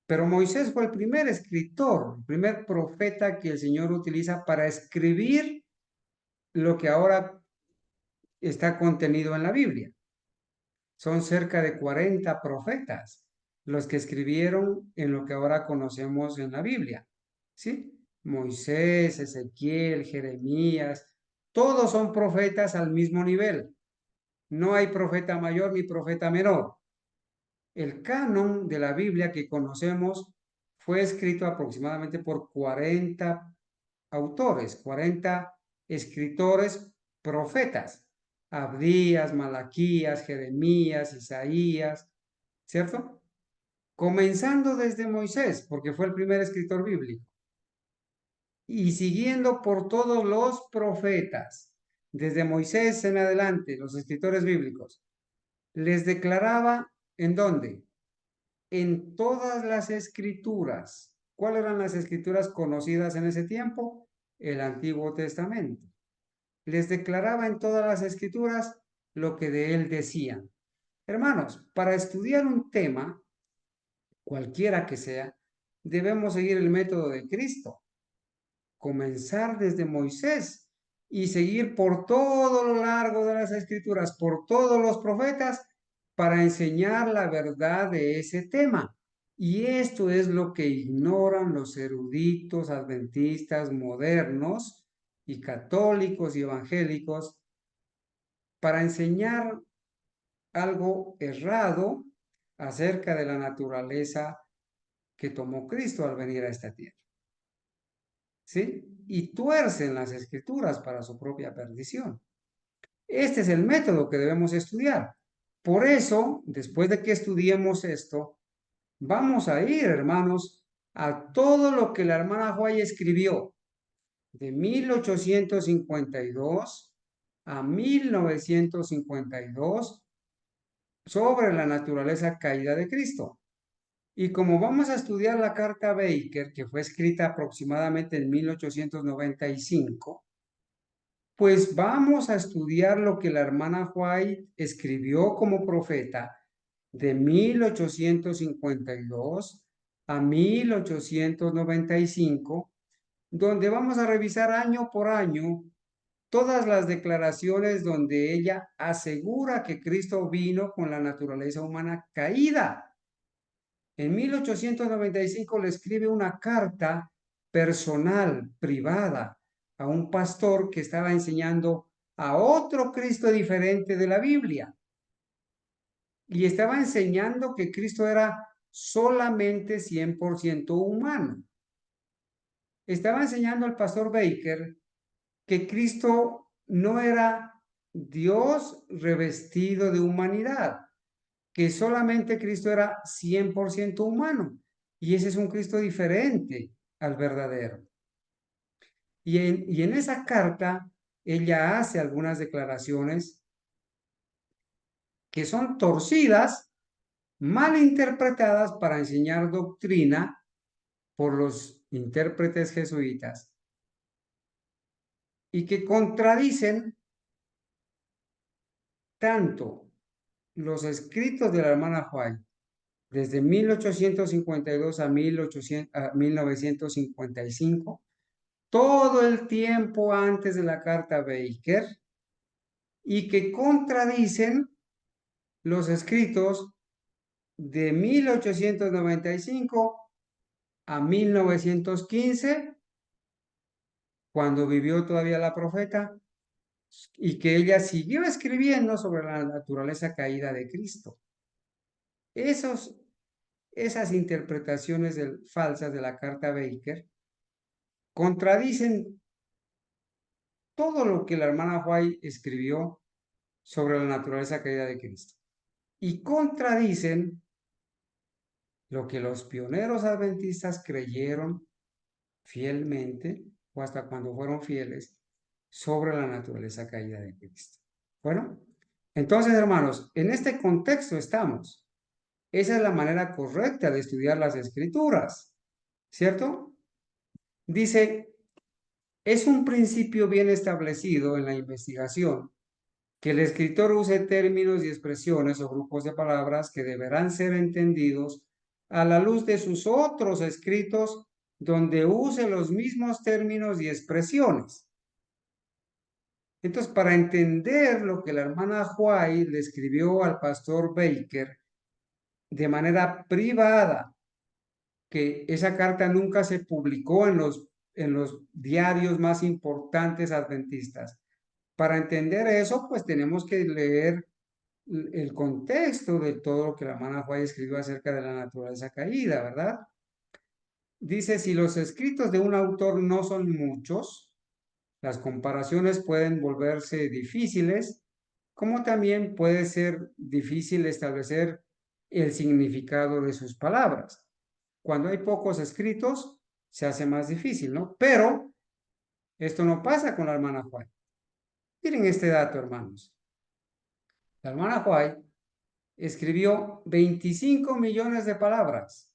Pero Moisés fue el primer escritor, el primer profeta que el Señor utiliza para escribir lo que ahora está contenido en la Biblia. Son cerca de 40 profetas los que escribieron en lo que ahora conocemos en la Biblia. ¿Sí? Moisés, Ezequiel, Jeremías, todos son profetas al mismo nivel. No hay profeta mayor ni profeta menor. El canon de la Biblia que conocemos fue escrito aproximadamente por 40 autores, 40 escritores profetas. Abdías, Malaquías, Jeremías, Isaías, ¿cierto? Comenzando desde Moisés, porque fue el primer escritor bíblico, y siguiendo por todos los profetas, desde Moisés en adelante, los escritores bíblicos, les declaraba ¿en dónde? En todas las escrituras. ¿Cuáles eran las escrituras conocidas en ese tiempo? El Antiguo Testamento. Les declaraba en todas las escrituras lo que de él decían. Hermanos, para estudiar un tema, cualquiera que sea, debemos seguir el método de Cristo. Comenzar desde Moisés y seguir por todo lo largo de las escrituras, por todos los profetas, para enseñar la verdad de ese tema. Y esto es lo que ignoran los eruditos adventistas modernos y católicos y evangélicos para enseñar algo errado acerca de la naturaleza que tomó Cristo al venir a esta tierra. ¿Sí? Y tuercen las escrituras para su propia perdición. Este es el método que debemos estudiar. Por eso, después de que estudiemos esto, vamos a ir, hermanos, a todo lo que la hermana White escribió de 1852 a 1952 sobre la naturaleza caída de Cristo. Y como vamos a estudiar la carta Baker, que fue escrita aproximadamente en 1895, pues vamos a estudiar lo que la hermana White escribió como profeta de 1852 a 1895, donde vamos a revisar año por año todas las declaraciones donde ella asegura que Cristo vino con la naturaleza humana caída. En 1895 le escribe una carta personal, privada, a un pastor que estaba enseñando a otro Cristo diferente de la Biblia. Y estaba enseñando que Cristo era solamente 100% humano. Estaba enseñando al pastor Baker que Cristo no era Dios revestido de humanidad, que solamente Cristo era 100% humano. Y ese es un Cristo diferente al verdadero. Y en esa carta, ella hace algunas declaraciones que son torcidas, mal interpretadas para enseñar doctrina por los intérpretes jesuitas y que contradicen tanto los escritos de la hermana White desde 1852 a 1955, todo el tiempo antes de la carta Baker, y que contradicen los escritos de 1895 a 1915, cuando vivió todavía la profeta, y que ella siguió escribiendo sobre la naturaleza caída de Cristo. Esas interpretaciones falsas de la carta Baker contradicen todo lo que la hermana White escribió sobre la naturaleza caída de Cristo y contradicen lo que los pioneros adventistas creyeron fielmente o hasta cuando fueron fieles sobre la naturaleza caída de Cristo. Bueno, entonces, hermanos, en este contexto estamos. Esa es la manera correcta de estudiar las Escrituras, ¿cierto? Dice, es un principio bien establecido en la investigación que el escritor use términos y expresiones o grupos de palabras que deberán ser entendidos a la luz de sus otros escritos donde use los mismos términos y expresiones. Entonces, para entender lo que la hermana White le escribió al pastor Baker de manera privada, que esa carta nunca se publicó en los diarios más importantes adventistas. Para entender eso, pues tenemos que leer el contexto de todo lo que la hermana White escribió acerca de la naturaleza caída, ¿verdad? Dice, si los escritos de un autor no son muchos, las comparaciones pueden volverse difíciles, como también puede ser difícil establecer el significado de sus palabras. Cuando hay pocos escritos, se hace más difícil, ¿no? Pero esto no pasa con la hermana White. Miren este dato, hermanos. La hermana White escribió 25 millones de palabras.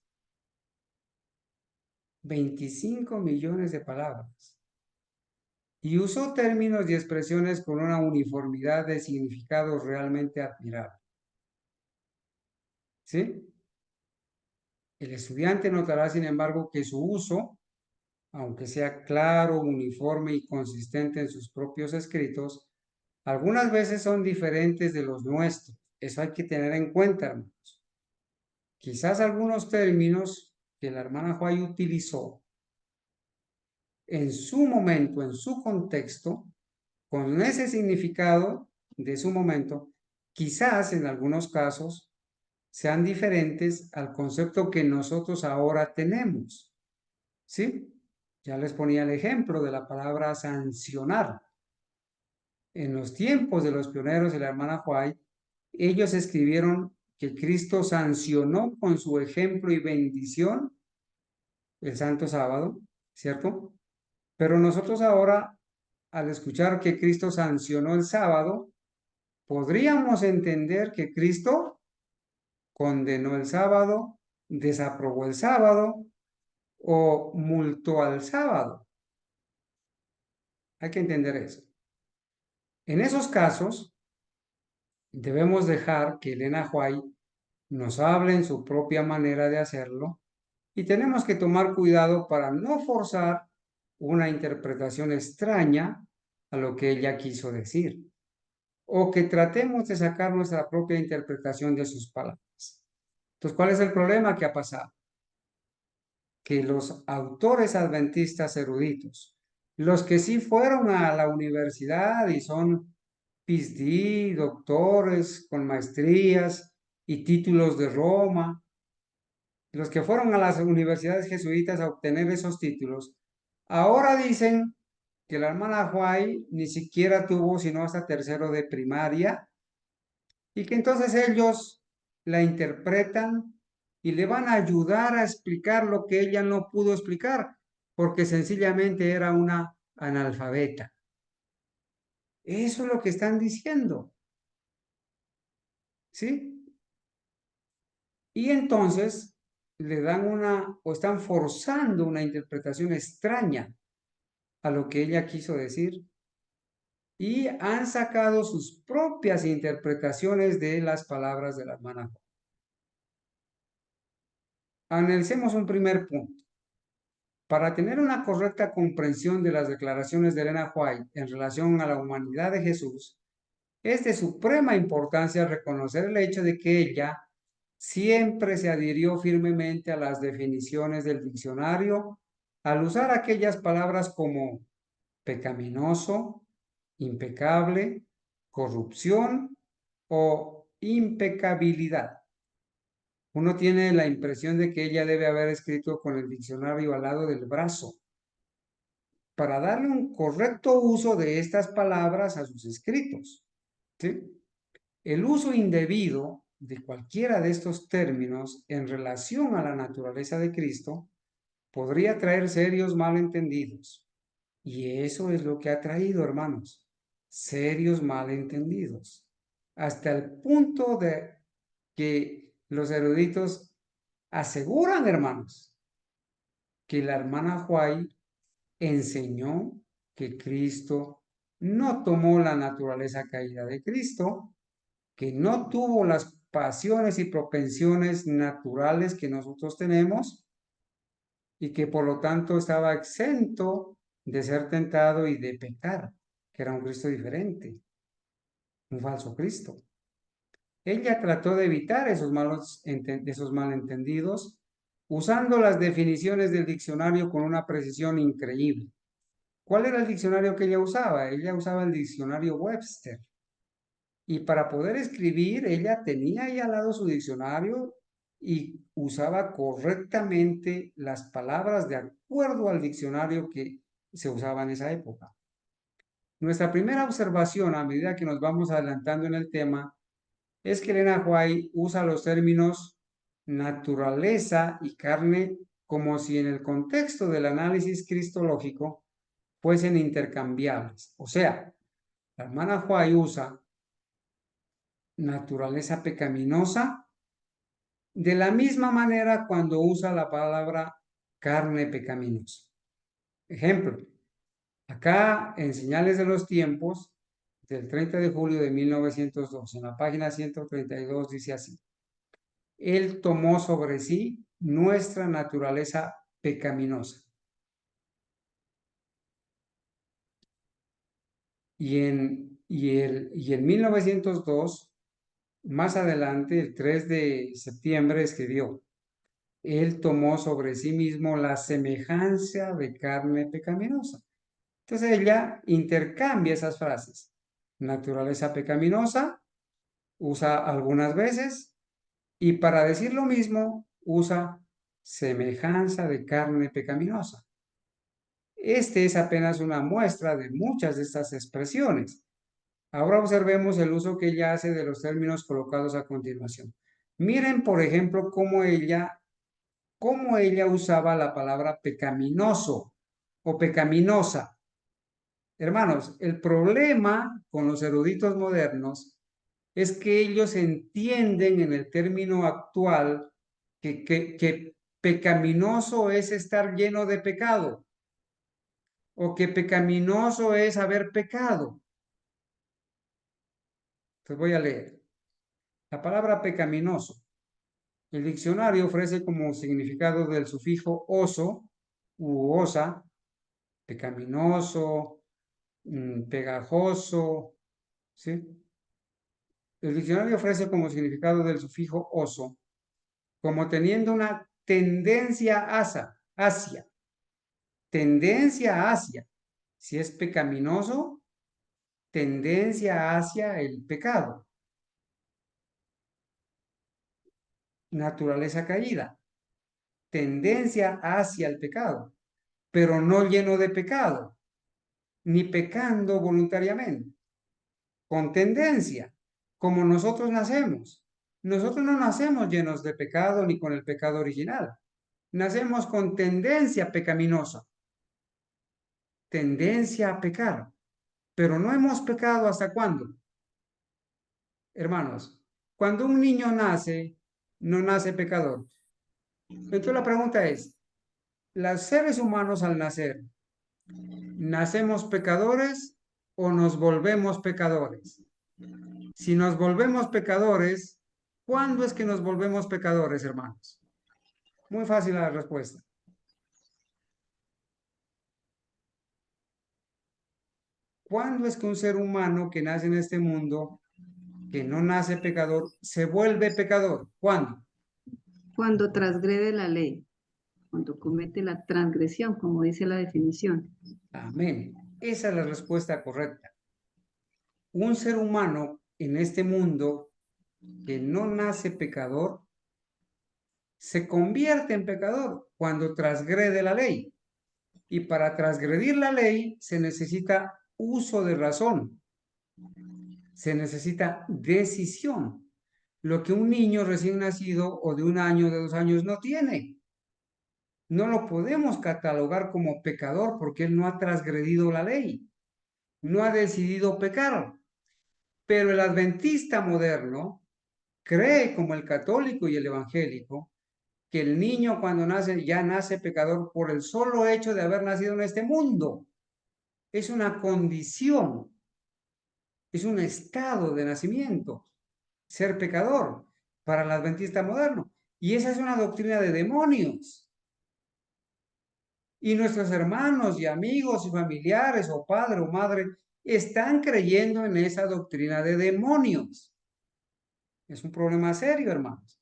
25 millones de palabras. Y usó términos y expresiones con una uniformidad de significados realmente admirable. ¿Sí? El estudiante notará, sin embargo, que su uso, aunque sea claro, uniforme y consistente en sus propios escritos, algunas veces son diferentes de los nuestros. Eso hay que tener en cuenta, hermanos. Quizás algunos términos que la hermana White utilizó en su momento, en su contexto, con ese significado de su momento, quizás en algunos casos sean diferentes al concepto que nosotros ahora tenemos. ¿Sí? Ya les ponía el ejemplo de la palabra sancionar. En los tiempos de los pioneros de la hermana White, ellos escribieron que Cristo sancionó con su ejemplo y bendición el Santo Sábado, ¿cierto? Pero nosotros ahora, al escuchar que Cristo sancionó el sábado, podríamos entender que Cristo condenó el sábado, desaprobó el sábado o multó al sábado. Hay que entender eso. En esos casos, debemos dejar que Elena White nos hable en su propia manera de hacerlo Y tenemos que tomar cuidado para no forzar una interpretación extraña a lo que ella quiso decir, o que tratemos de sacar nuestra propia interpretación de sus palabras. Entonces, ¿cuál es el problema que ha pasado? Que los autores adventistas eruditos, los que sí fueron a la universidad y son PhD, doctores con maestrías y títulos de Roma, los que fueron a las universidades jesuitas a obtener esos títulos, ahora dicen que la hermana White ni siquiera tuvo sino hasta tercero de primaria y que entonces ellos la interpretan y le van a ayudar a explicar lo que ella no pudo explicar, porque sencillamente era una analfabeta. Eso es lo que están diciendo. ¿Sí? Y entonces le dan una, o están forzando una interpretación extraña a lo que ella quiso decir y han sacado sus propias interpretaciones de las palabras de la hermana. Analicemos un primer punto. Para tener una correcta comprensión de las declaraciones de Elena White en relación a la humanidad de Jesús, es de suprema importancia reconocer el hecho de que ella siempre se adhirió firmemente a las definiciones del diccionario al usar aquellas palabras como pecaminoso, impecable, corrupción o impecabilidad. Uno tiene la impresión de que ella debe haber escrito con el diccionario al lado del brazo para darle un correcto uso de estas palabras a sus escritos. ¿Sí? El uso indebido de cualquiera de estos términos en relación a la naturaleza de Cristo podría traer serios malentendidos. Y eso es lo que ha traído, hermanos, serios malentendidos. Hasta el punto de que los eruditos aseguran, hermanos, que la hermana White enseñó que Cristo no tomó la naturaleza caída de Cristo, que no tuvo las pasiones y propensiones naturales que nosotros tenemos y que por lo tanto estaba exento de ser tentado y de pecar, que era un Cristo diferente, un falso Cristo. Ella trató de evitar esos malentendidos usando las definiciones del diccionario con una precisión increíble. ¿Cuál era el diccionario que ella usaba? Ella usaba el diccionario Webster. Y para poder escribir, ella tenía ahí al lado su diccionario y usaba correctamente las palabras de acuerdo al diccionario que se usaba en esa época. Nuestra primera observación a medida que nos vamos adelantando en el tema es que Elena White usa los términos naturaleza y carne como si en el contexto del análisis cristológico fuesen intercambiables. O sea, la hermana White usa naturaleza pecaminosa de la misma manera cuando usa la palabra carne pecaminosa. Ejemplo, acá en Señales de los Tiempos, del 30 de julio de 1902, en la página 132 dice así: Él tomó sobre sí nuestra naturaleza pecaminosa. Y en 1902, más adelante, el 3 de septiembre, escribió: Él tomó sobre sí mismo la semejanza de carne pecaminosa. Entonces ella intercambia esas frases. Naturaleza pecaminosa, usa algunas veces, y para decir lo mismo, usa semejanza de carne pecaminosa. Este es apenas una muestra de muchas de estas expresiones. Ahora observemos el uso que ella hace de los términos colocados a continuación. Miren, por ejemplo, cómo ella usaba la palabra pecaminoso o pecaminosa. Hermanos, el problema con los eruditos modernos es que ellos entienden en el término actual que pecaminoso es estar lleno de pecado o que pecaminoso es haber pecado. Entonces voy a leer. La palabra pecaminoso El diccionario ofrece como significado del sufijo oso u osa, pecaminoso, pegajoso, ¿sí? El diccionario ofrece como significado del sufijo oso como teniendo una tendencia hacia, tendencia hacia. Si es pecaminoso, tendencia hacia el pecado. Naturaleza caída, tendencia hacia el pecado, pero no lleno de pecado, ni pecando voluntariamente, con tendencia, como nosotros nacemos. Nosotros no nacemos llenos de pecado ni con el pecado original. Nacemos con tendencia pecaminosa, tendencia a pecar, pero no hemos pecado ¿hasta cuándo? Hermanos, cuando un niño nace, no nace pecador. Entonces la pregunta es, ¿los seres humanos al nacer, nacemos pecadores o nos volvemos pecadores? Si nos volvemos pecadores, ¿cuándo es que nos volvemos pecadores, hermanos? Muy fácil la respuesta. ¿Cuándo es que un ser humano que nace en este mundo, que no nace pecador, se vuelve pecador? ¿Cuándo? Cuando transgrede la ley, cuando comete la transgresión, como dice la definición. Amén. Esa es la respuesta correcta. Un ser humano en este mundo que no nace pecador, se convierte en pecador cuando transgrede la ley. Y para transgredir la ley se necesita uso de razón, se necesita decisión, lo que un niño recién nacido o de 1 año, de 2 años no tiene. No lo podemos catalogar como pecador porque él no ha transgredido la ley, no ha decidido pecar. Pero el adventista moderno cree, como el católico y el evangélico, que el niño cuando nace ya nace pecador por el solo hecho de haber nacido en este mundo. Es una condición, es un estado de nacimiento, ser pecador para el adventista moderno. Y esa es una doctrina de demonios. Y nuestros hermanos y amigos y familiares o padre o madre están creyendo en esa doctrina de demonios. Es un problema serio, hermanos.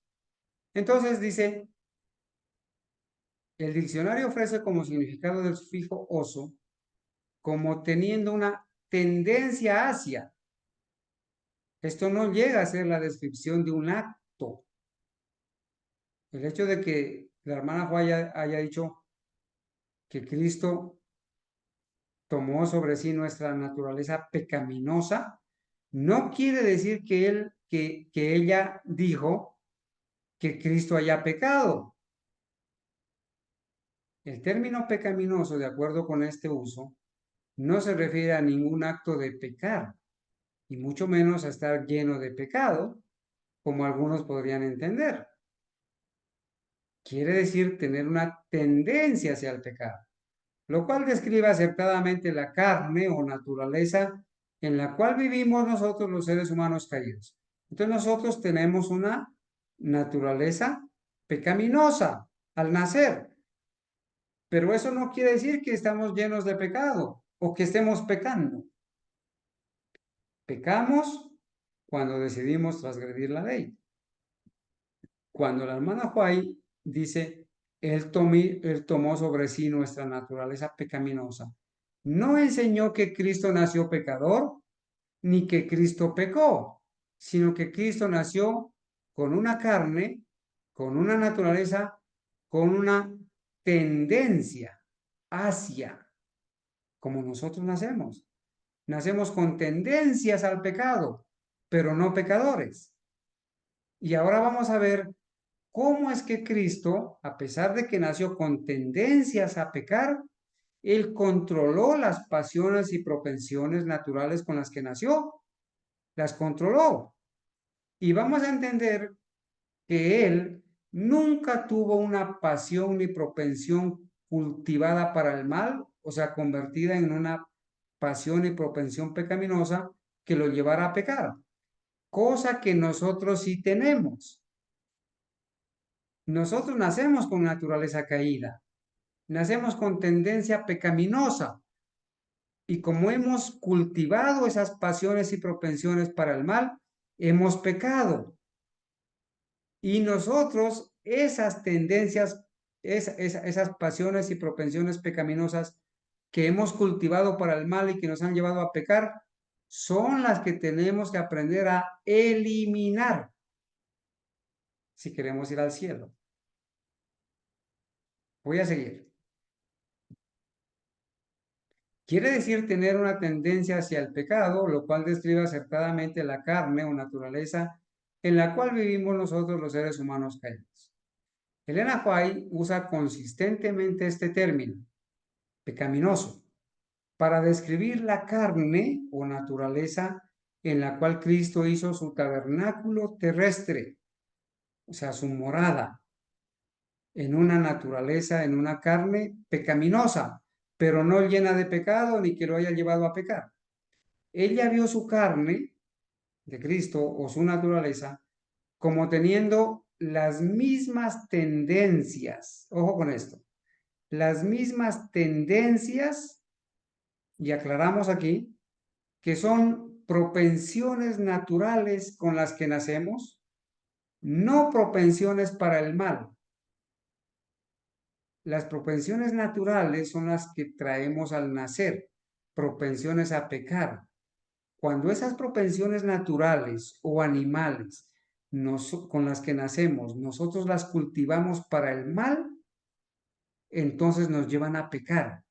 Entonces dice, el diccionario ofrece como significado del sufijo oso como teniendo una tendencia hacia. Esto no llega a ser la descripción de un acto. El hecho de que la hermana Juan haya dicho que Cristo tomó sobre sí nuestra naturaleza pecaminosa, no quiere decir que ella dijo que Cristo haya pecado. El término pecaminoso, de acuerdo con este uso, no se refiere a ningún acto de pecar, y mucho menos a estar lleno de pecado, como algunos podrían entender. Quiere decir tener una tendencia hacia el pecado, lo cual describe acertadamente la carne o naturaleza en la cual vivimos nosotros los seres humanos caídos. Entonces nosotros tenemos una naturaleza pecaminosa al nacer, pero eso no quiere decir que estamos llenos de pecado o que estemos pecando. Pecamos cuando decidimos transgredir la ley. Cuando la hermana Juay dice, él tomó sobre sí nuestra naturaleza pecaminosa, no enseñó que Cristo nació pecador, ni que Cristo pecó, sino que Cristo nació con una carne, con una naturaleza, con una tendencia hacia, como nosotros nacemos. Nacemos con tendencias al pecado, pero no pecadores. Y ahora vamos a ver cómo es que Cristo, a pesar de que nació con tendencias a pecar, él controló las pasiones y propensiones naturales con las que nació. Las controló. Y vamos a entender que él nunca tuvo una pasión ni propensión cultivada para el mal, o sea, convertida en una pasión y propensión pecaminosa que lo llevara a pecar, cosa que nosotros sí tenemos. Nosotros nacemos con naturaleza caída, nacemos con tendencia pecaminosa y como hemos cultivado esas pasiones y propensiones para el mal, hemos pecado. Y nosotros esas tendencias, esas pasiones y propensiones pecaminosas que hemos cultivado para el mal y que nos han llevado a pecar, son las que tenemos que aprender a eliminar si queremos ir al cielo. Voy a seguir. Quiere decir tener una tendencia hacia el pecado, lo cual describe acertadamente la carne o naturaleza en la cual vivimos nosotros los seres humanos caídos. Elena White usa consistentemente este término, pecaminoso, para describir la carne o naturaleza en la cual Cristo hizo su tabernáculo terrestre, o sea, su morada, en una naturaleza, en una carne pecaminosa, pero no llena de pecado ni que lo haya llevado a pecar. Ella vio su carne de Cristo o su naturaleza como teniendo las mismas tendencias, ojo con esto, las mismas tendencias, y aclaramos aquí, que son propensiones naturales con las que nacemos, no propensiones para el mal. Las propensiones naturales son las que traemos al nacer, propensiones a pecar. Cuando esas propensiones naturales o animales con las que nacemos, nosotros las cultivamos para el mal, entonces nos llevan a pecar.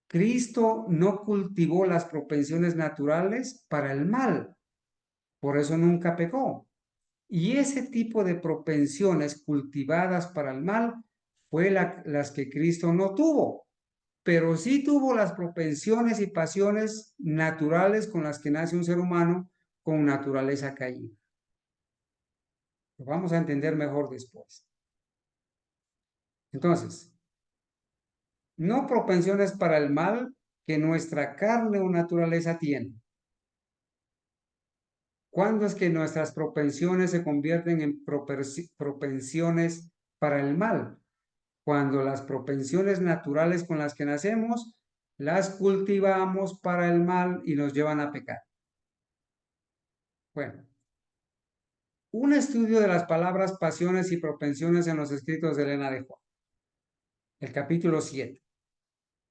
Cristo no cultivó las propensiones naturales para el mal, por eso nunca pecó. Y ese tipo de propensiones cultivadas para el mal fue las que Cristo no tuvo, pero sí tuvo las propensiones y pasiones naturales con las que nace un ser humano con naturaleza caída. Lo vamos a entender mejor después. Entonces, no propensiones para el mal que nuestra carne o naturaleza tiene. ¿Cuándo es que nuestras propensiones se convierten en propensiones para el mal? Cuando las propensiones naturales con las que nacemos las cultivamos para el mal y nos llevan a pecar. Bueno, un estudio de las palabras pasiones y propensiones en los escritos de Elena de White, el capítulo 7.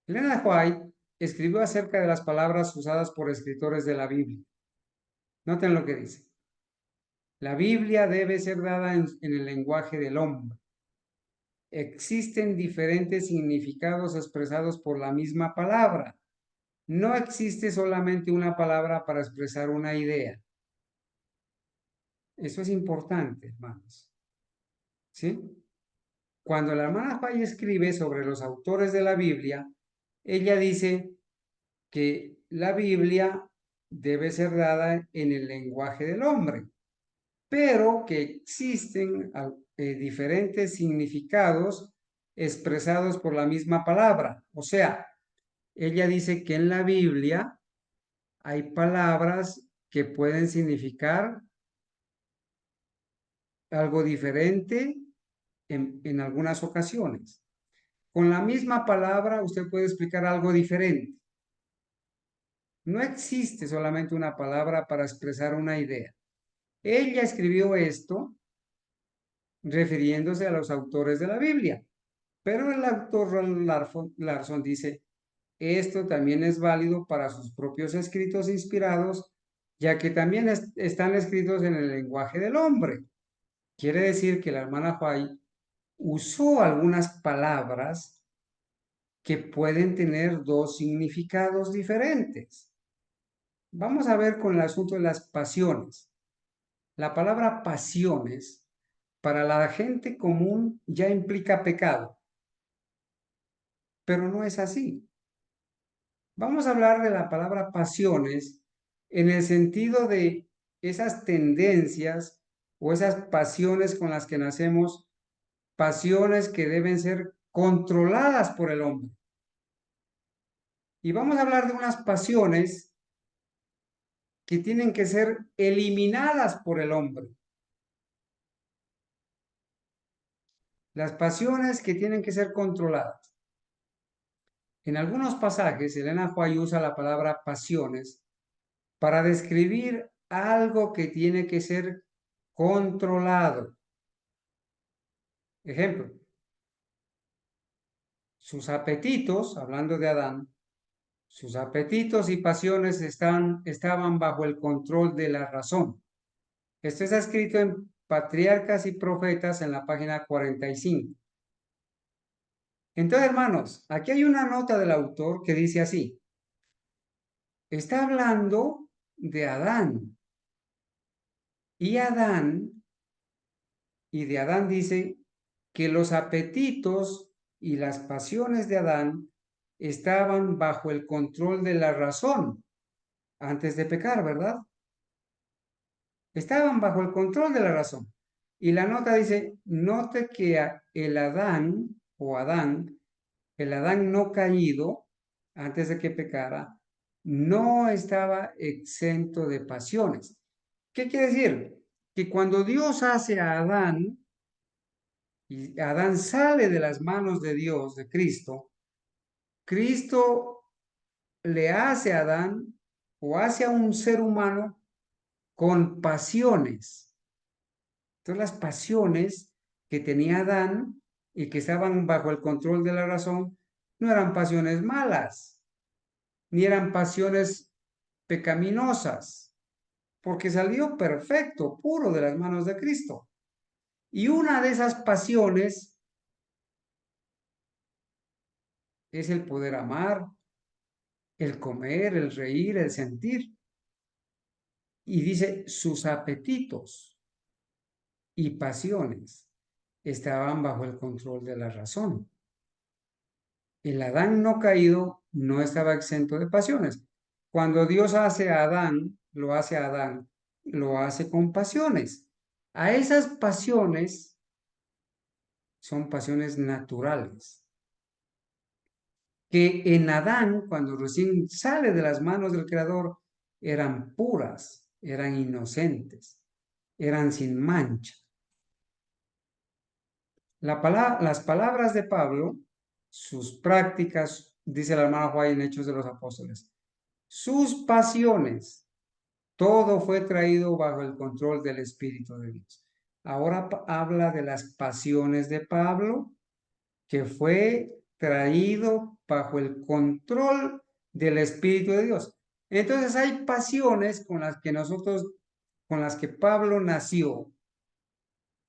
Elena de White escribió acerca de las palabras usadas por escritores de la Biblia. Noten lo que dice. La Biblia debe ser dada en el lenguaje del hombre. Existen diferentes significados expresados por la misma palabra. No existe solamente una palabra para expresar una idea. Eso es importante, hermanos. ¿Sí? Cuando la hermana Fay escribe sobre los autores de la Biblia, ella dice que la Biblia debe ser dada en el lenguaje del hombre, pero que existen diferentes significados expresados por la misma palabra. O sea, ella dice que en la Biblia hay palabras que pueden significar algo diferente en algunas ocasiones. Con la misma palabra usted puede explicar algo diferente. No existe solamente una palabra para expresar una idea. Ella escribió esto refiriéndose a los autores de la Biblia, pero el autor Larson dice, esto también es válido para sus propios escritos inspirados, ya que también están escritos en el lenguaje del hombre. Quiere decir que la hermana White usó algunas palabras que pueden tener dos significados diferentes. Vamos a ver con el asunto de las pasiones. La palabra pasiones para la gente común ya implica pecado, pero no es así. Vamos a hablar de la palabra pasiones en el sentido de esas tendencias o esas pasiones con las que nacemos, pasiones que deben ser controladas por el hombre. Y vamos a hablar de unas pasiones que tienen que ser eliminadas por el hombre. Las pasiones que tienen que ser controladas. En algunos pasajes, Elena White usa la palabra pasiones para describir algo que tiene que ser controlado. Ejemplo, sus apetitos, hablando de Adán, sus apetitos y pasiones estaban bajo el control de la razón. Esto está escrito en Patriarcas y Profetas en la página 45. Entonces, hermanos, aquí hay una nota del autor que dice así. Está hablando de Adán. Y de Adán dice que los apetitos y las pasiones de Adán estaban bajo el control de la razón antes de pecar, ¿verdad? Estaban bajo el control de la razón. Y la nota dice, note que el Adán no caído, antes de que pecara, no estaba exento de pasiones. ¿Qué quiere decir? Que cuando Dios hace a Adán, y Adán sale de las manos de Dios, de Cristo, Cristo le hace a Adán o hace a un ser humano con pasiones. Entonces las pasiones que tenía Adán y que estaban bajo el control de la razón no eran pasiones malas, ni eran pasiones pecaminosas, porque salió perfecto, puro de las manos de Cristo. Y una de esas pasiones es el poder amar, el comer, el reír, el sentir. Y dice, sus apetitos y pasiones estaban bajo el control de la razón. El Adán no caído no estaba exento de pasiones. Cuando Dios hace a Adán, lo hace con pasiones. A esas pasiones son pasiones naturales. Que en Adán, cuando recién sale de las manos del Creador, eran puras, eran inocentes, eran sin mancha. Las palabras de Pablo, sus prácticas, dice la hermana Juárez en Hechos de los Apóstoles, sus pasiones, todo fue traído bajo el control del Espíritu de Dios. Ahora habla de las pasiones de Pablo, que fue traído bajo el control del Espíritu de Dios. Entonces hay pasiones con las que Pablo nació,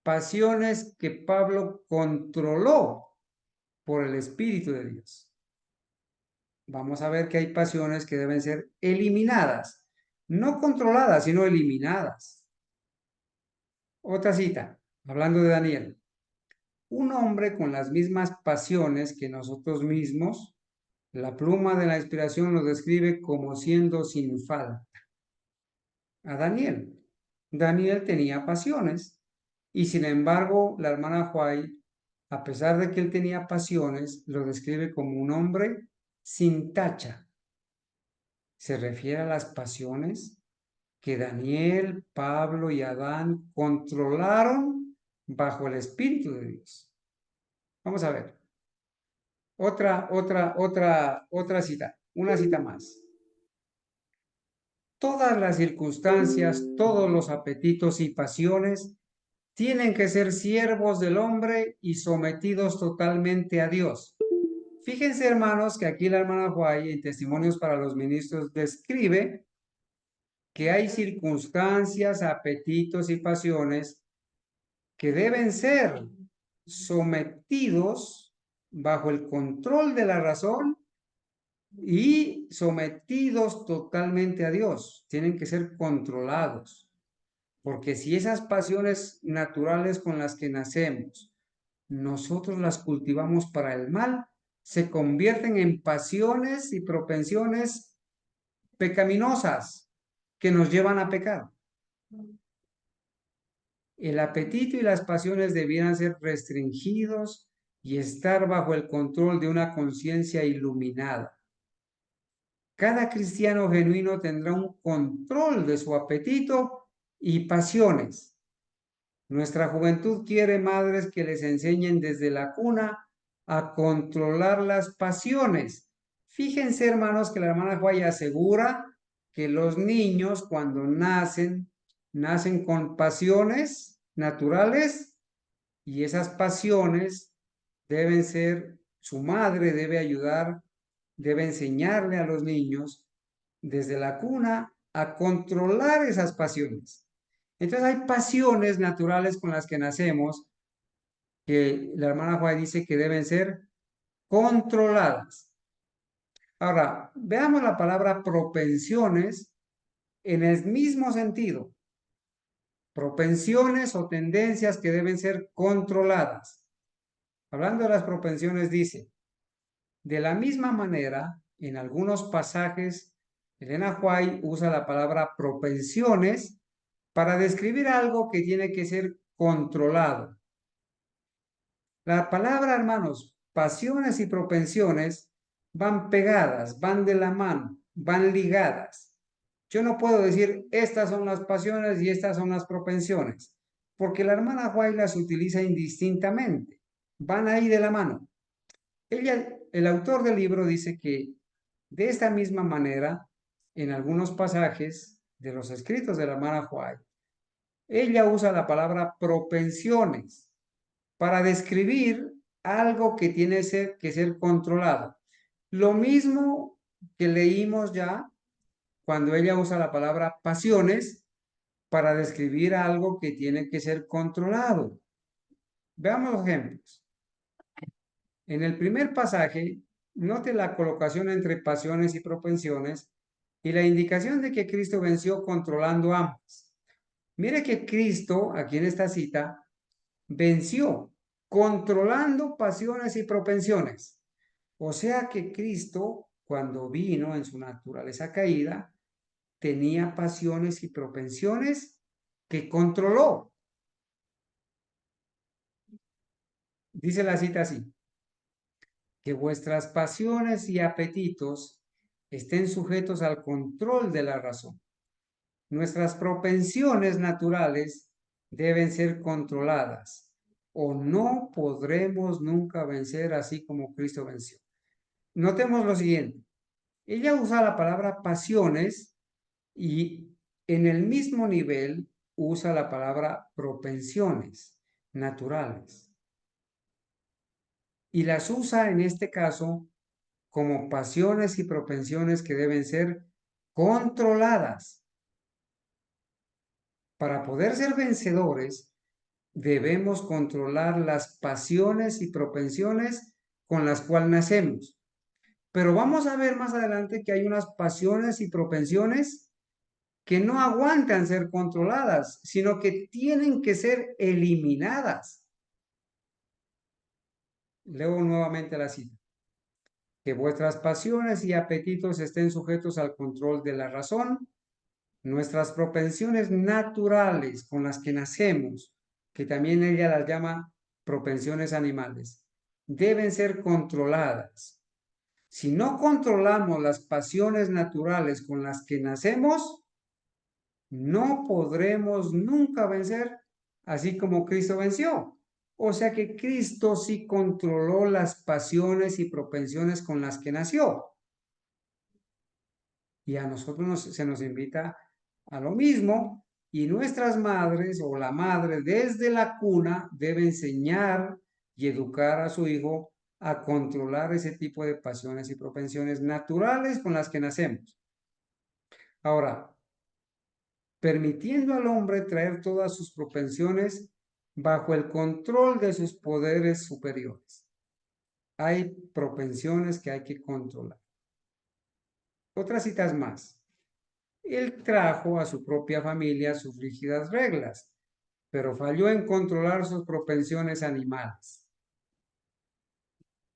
pasiones que Pablo controló por el Espíritu de Dios. Vamos a ver que hay pasiones que deben ser eliminadas, no controladas, sino eliminadas. Otra cita, hablando de Daniel. Un hombre con las mismas pasiones que nosotros mismos, la pluma de la inspiración lo describe como siendo sin falta. A Daniel. Daniel tenía pasiones y sin embargo la hermana White, a pesar de que él tenía pasiones, lo describe como un hombre sin tacha. Se refiere a las pasiones que Daniel, Pablo y Adán controlaron bajo el Espíritu de Dios. Vamos a ver. Otra cita. Una cita más. Todas las circunstancias, todos los apetitos y pasiones tienen que ser siervos del hombre y sometidos totalmente a Dios. Fíjense, hermanos, que aquí la hermana White, en Testimonios para los Ministros, describe que hay circunstancias, apetitos y pasiones que deben ser sometidos bajo el control de la razón y sometidos totalmente a Dios. Tienen que ser controlados. Porque si esas pasiones naturales con las que nacemos, nosotros las cultivamos para el mal, se convierten en pasiones y propensiones pecaminosas que nos llevan a pecar. El apetito y las pasiones debieran ser restringidos y estar bajo el control de una conciencia iluminada. Cada cristiano genuino tendrá un control de su apetito y pasiones. Nuestra juventud quiere madres que les enseñen desde la cuna a controlar las pasiones. Fíjense, hermanos, que la hermana Juay asegura que los niños cuando nacen, nacen con pasiones naturales y esas pasiones deben ser, su madre debe ayudar, debe enseñarle a los niños desde la cuna a controlar esas pasiones. Entonces hay pasiones naturales con las que nacemos que la hermana Juárez dice que deben ser controladas. Ahora, veamos la palabra propensiones en el mismo sentido. Propensiones o tendencias que deben ser controladas. Hablando de las propensiones dice, de la misma manera, en algunos pasajes, Elena White usa la palabra propensiones para describir algo que tiene que ser controlado. La palabra, hermanos, pasiones y propensiones van pegadas, van de la mano, van ligadas. Yo no puedo decir, estas son las pasiones y estas son las propensiones, porque la hermana White las utiliza indistintamente, van ahí de la mano. El autor del libro dice que de esta misma manera, en algunos pasajes de los escritos de la hermana White, ella usa la palabra propensiones para describir algo que tiene que ser controlado. Lo mismo que leímos ya cuando ella usa la palabra pasiones para describir algo que tiene que ser controlado. Veamos los ejemplos. En el primer pasaje, note la colocación entre pasiones y propensiones y la indicación de que Cristo venció controlando ambas. Mire que Cristo, aquí en esta cita, venció controlando pasiones y propensiones. O sea que Cristo, cuando vino en su naturaleza caída, tenía pasiones y propensiones que controló. Dice la cita así, que vuestras pasiones y apetitos estén sujetos al control de la razón. Nuestras propensiones naturales deben ser controladas o no podremos nunca vencer así como Cristo venció. Notemos lo siguiente. Ella usa la palabra pasiones y en el mismo nivel usa la palabra propensiones naturales. Y las usa en este caso como pasiones y propensiones que deben ser controladas. Para poder ser vencedores, debemos controlar las pasiones y propensiones con las cuales nacemos. Pero vamos a ver más adelante que hay unas pasiones y propensiones que no aguantan ser controladas, sino que tienen que ser eliminadas. Leo nuevamente la cita. Que vuestras pasiones y apetitos estén sujetos al control de la razón. Nuestras propensiones naturales con las que nacemos, que también ella las llama propensiones animales, deben ser controladas. Si no controlamos las pasiones naturales con las que nacemos, no podremos nunca vencer, así como Cristo venció. O sea que Cristo sí controló las pasiones y propensiones con las que nació. Y a nosotros se nos invita a lo mismo, y nuestras madres o la madre desde la cuna debe enseñar y educar a su hijo a controlar ese tipo de pasiones y propensiones naturales con las que nacemos. Ahora, permitiendo al hombre traer todas sus propensiones bajo el control de sus poderes superiores. Hay propensiones que hay que controlar. Otras citas más. Él trajo a su propia familia sus rígidas reglas, pero falló en controlar sus propensiones animales.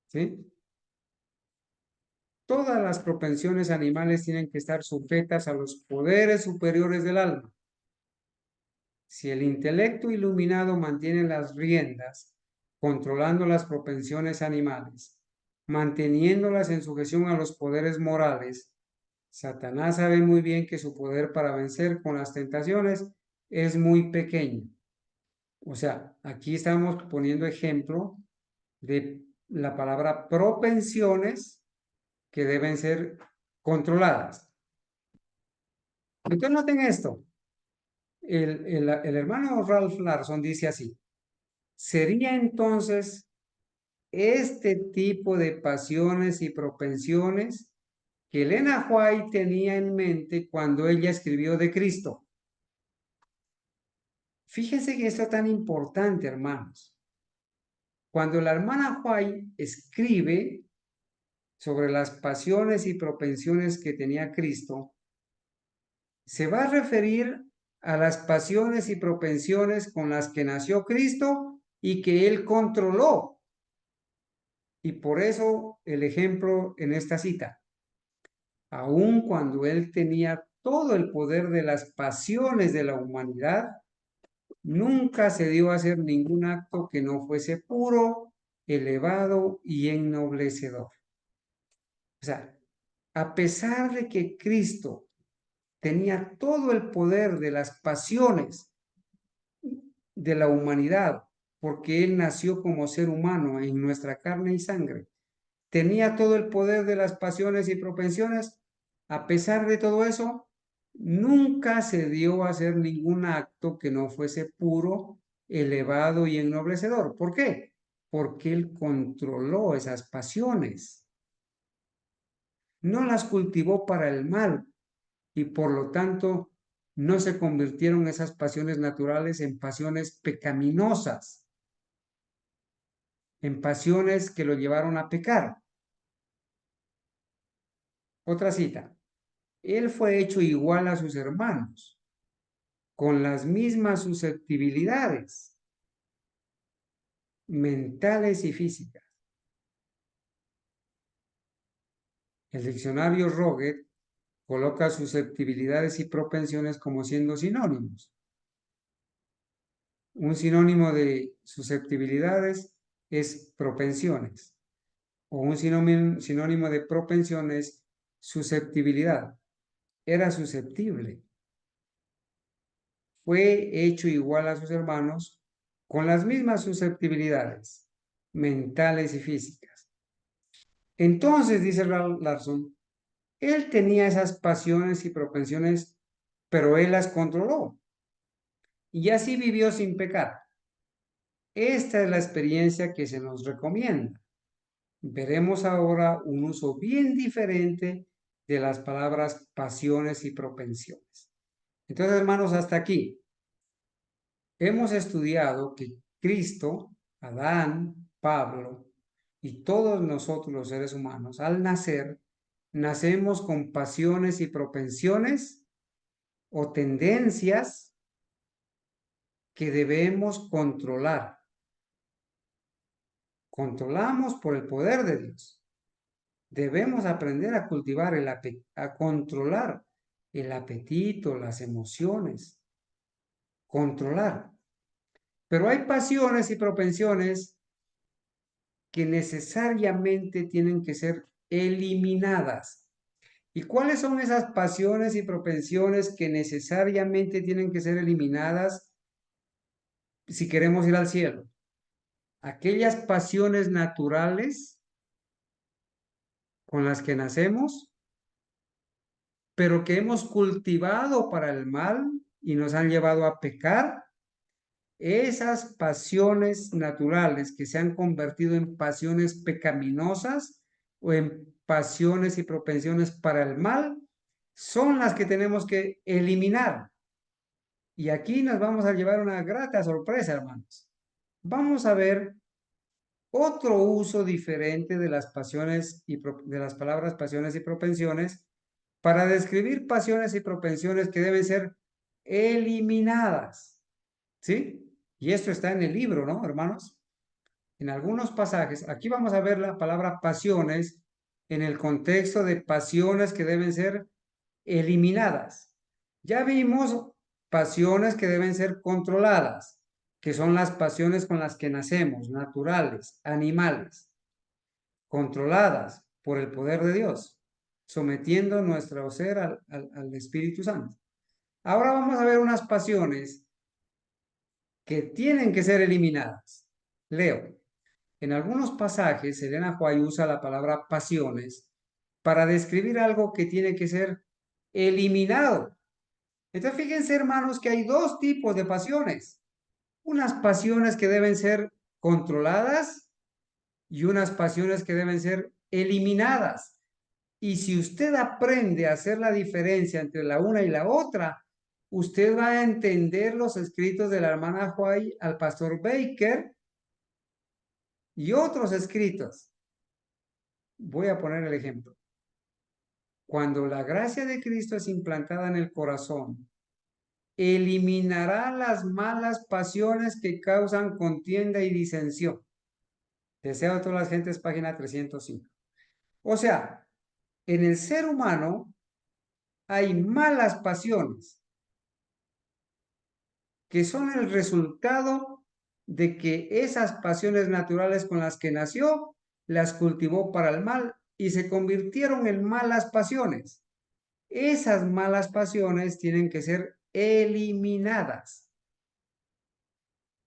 ¿Sí? Todas las propensiones animales tienen que estar sujetas a los poderes superiores del alma. Si el intelecto iluminado mantiene las riendas, controlando las propensiones animales, manteniéndolas en sujeción a los poderes morales, Satanás sabe muy bien que su poder para vencer con las tentaciones es muy pequeño. O sea, aquí estamos poniendo ejemplo de la palabra propensiones que deben ser controladas. Entonces noten esto. El hermano Ralph Larson dice así: sería entonces este tipo de pasiones y propensiones que Elena White tenía en mente cuando ella escribió de Cristo. Fíjense que esto es tan importante, hermanos. Cuando la hermana White escribe sobre las pasiones y propensiones que tenía Cristo, se va a referir a las pasiones y propensiones con las que nació Cristo y que él controló. Y por eso el ejemplo en esta cita: aun cuando él tenía todo el poder de las pasiones de la humanidad, nunca se dio a hacer ningún acto que no fuese puro, elevado y ennoblecedor. O sea, a pesar de que Cristo tenía todo el poder de las pasiones de la humanidad, porque él nació como ser humano en nuestra carne y sangre, tenía todo el poder de las pasiones y propensiones. A pesar de todo eso, nunca se dio a hacer ningún acto que no fuese puro, elevado y ennoblecedor. ¿Por qué? Porque él controló esas pasiones. No las cultivó para el mal y por lo tanto no se convirtieron esas pasiones naturales en pasiones pecaminosas, en pasiones que lo llevaron a pecar. Otra cita: él fue hecho igual a sus hermanos, con las mismas susceptibilidades mentales y físicas. El diccionario Roget coloca susceptibilidades y propensiones como siendo sinónimos. Un sinónimo de susceptibilidades es propensiones, o un sinónimo de propensiones, susceptibilidad. Era susceptible. Fue hecho igual a sus hermanos con las mismas susceptibilidades mentales y físicas. Entonces, dice Ralph Larson, él tenía esas pasiones y propensiones, pero él las controló y así vivió sin pecar. Esta es la experiencia que se nos recomienda. Veremos ahora un uso bien diferente de las palabras pasiones y propensiones. Entonces, hermanos, hasta aquí hemos estudiado que Cristo, Adán, Pablo y todos nosotros los seres humanos, al nacer, nacemos con pasiones y propensiones o tendencias que debemos controlar. Controlamos por el poder de Dios. Debemos aprender a cultivar, a controlar el apetito, las emociones. Controlar. Pero hay pasiones y propensiones que necesariamente tienen que ser eliminadas. ¿Y cuáles son esas pasiones y propensiones que necesariamente tienen que ser eliminadas si queremos ir al cielo? Aquellas pasiones naturales con las que nacemos, pero que hemos cultivado para el mal y nos han llevado a pecar. Esas pasiones naturales que se han convertido en pasiones pecaminosas o en pasiones y propensiones para el mal son las que tenemos que eliminar. Y aquí nos vamos a llevar una grata sorpresa, hermanos. Vamos a ver otro uso diferente de las pasiones y de las palabras pasiones y propensiones para describir pasiones y propensiones que deben ser eliminadas. ¿Sí? Y esto está en el libro, ¿no, hermanos? En algunos pasajes, aquí vamos a ver la palabra pasiones en el contexto de pasiones que deben ser eliminadas. Ya vimos pasiones que deben ser controladas, que son las pasiones con las que nacemos, naturales, animales, controladas por el poder de Dios, sometiendo nuestro ser al Espíritu Santo. Ahora vamos a ver unas pasiones que tienen que ser eliminadas. Leo. En algunos pasajes, Elena White usa la palabra pasiones para describir algo que tiene que ser eliminado. Entonces, fíjense, hermanos, que hay dos tipos de pasiones. Unas pasiones que deben ser controladas y unas pasiones que deben ser eliminadas. Y si usted aprende a hacer la diferencia entre la una y la otra, usted va a entender los escritos de la hermana White al pastor Baker y otros escritos. Voy a poner el ejemplo. Cuando la gracia de Cristo es implantada en el corazón, eliminará las malas pasiones que causan contienda y disensión. Deseo a todas las gentes, página 305. O sea, en el ser humano hay malas pasiones que son el resultado de que esas pasiones naturales con las que nació las cultivó para el mal y se convirtieron en malas pasiones. Esas malas pasiones tienen que ser eliminadas.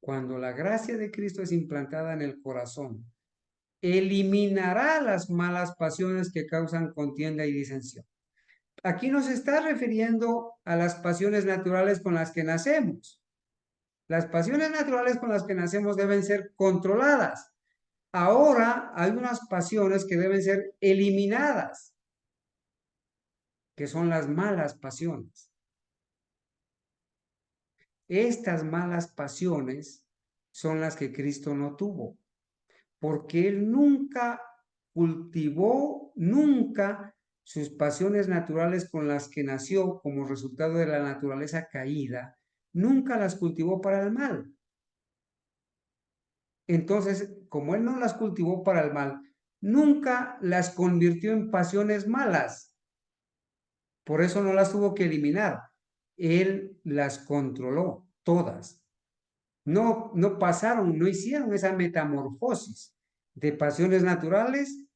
Cuando la gracia de Cristo es implantada en el corazón, eliminará las malas pasiones que causan contienda y disensión. Aquí nos está refiriendo a las pasiones naturales con las que nacemos. Las pasiones naturales con las que nacemos deben ser controladas. Ahora hay unas pasiones que deben ser eliminadas, que son las malas pasiones. Estas malas pasiones son las que Cristo no tuvo, porque Él nunca cultivó, nunca sus pasiones naturales con las que nació como resultado de la naturaleza caída, nunca las cultivó para el mal. Entonces, como Él no las cultivó para el mal, nunca las convirtió en pasiones malas. Por eso no las tuvo que eliminar. Él las controló todas. No pasaron, no hicieron esa metamorfosis de pasiones naturales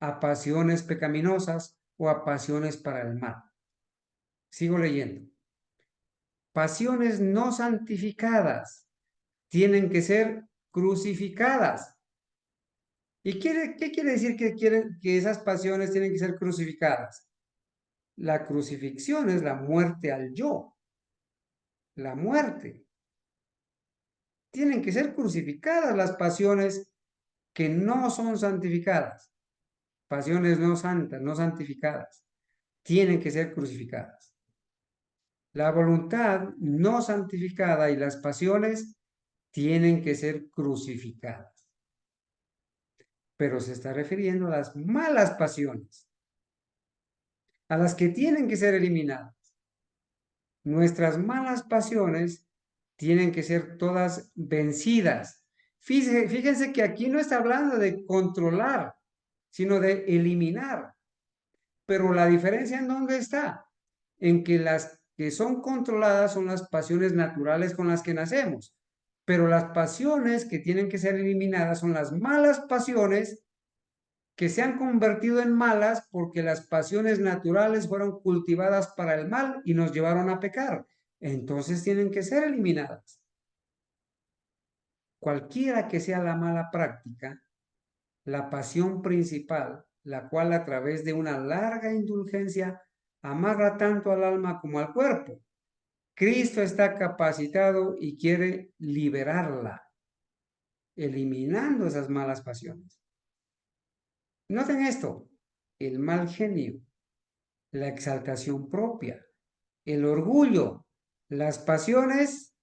a pasiones pecaminosas o a pasiones para el mal. Sigo leyendo. Pasiones no santificadas tienen que ser crucificadas. ¿Y qué quiere decir que esas pasiones tienen que ser crucificadas? La crucifixión es la muerte al yo. La muerte. Tienen que ser crucificadas las pasiones que no son santificadas. Pasiones no santas, no santificadas. Tienen que ser crucificadas. La voluntad no santificada y las pasiones tienen que ser crucificadas. Pero se está refiriendo a las malas pasiones, a las que tienen que ser eliminadas. Nuestras malas pasiones tienen que ser todas vencidas. Fíjense que aquí no está hablando de controlar, sino de eliminar. Pero la diferencia ¿en dónde está? En que las que son controladas son las pasiones naturales con las que nacemos. Pero las pasiones que tienen que ser eliminadas son las malas pasiones que se han convertido en malas porque las pasiones naturales fueron cultivadas para el mal y nos llevaron a pecar. Entonces tienen que ser eliminadas. Cualquiera que sea la mala práctica, la pasión principal, la cual a través de una larga indulgencia amarra tanto al alma como al cuerpo. Cristo está capacitado y quiere liberarla, eliminando esas malas pasiones. Noten esto, el mal genio, la exaltación propia, el orgullo, las pasiones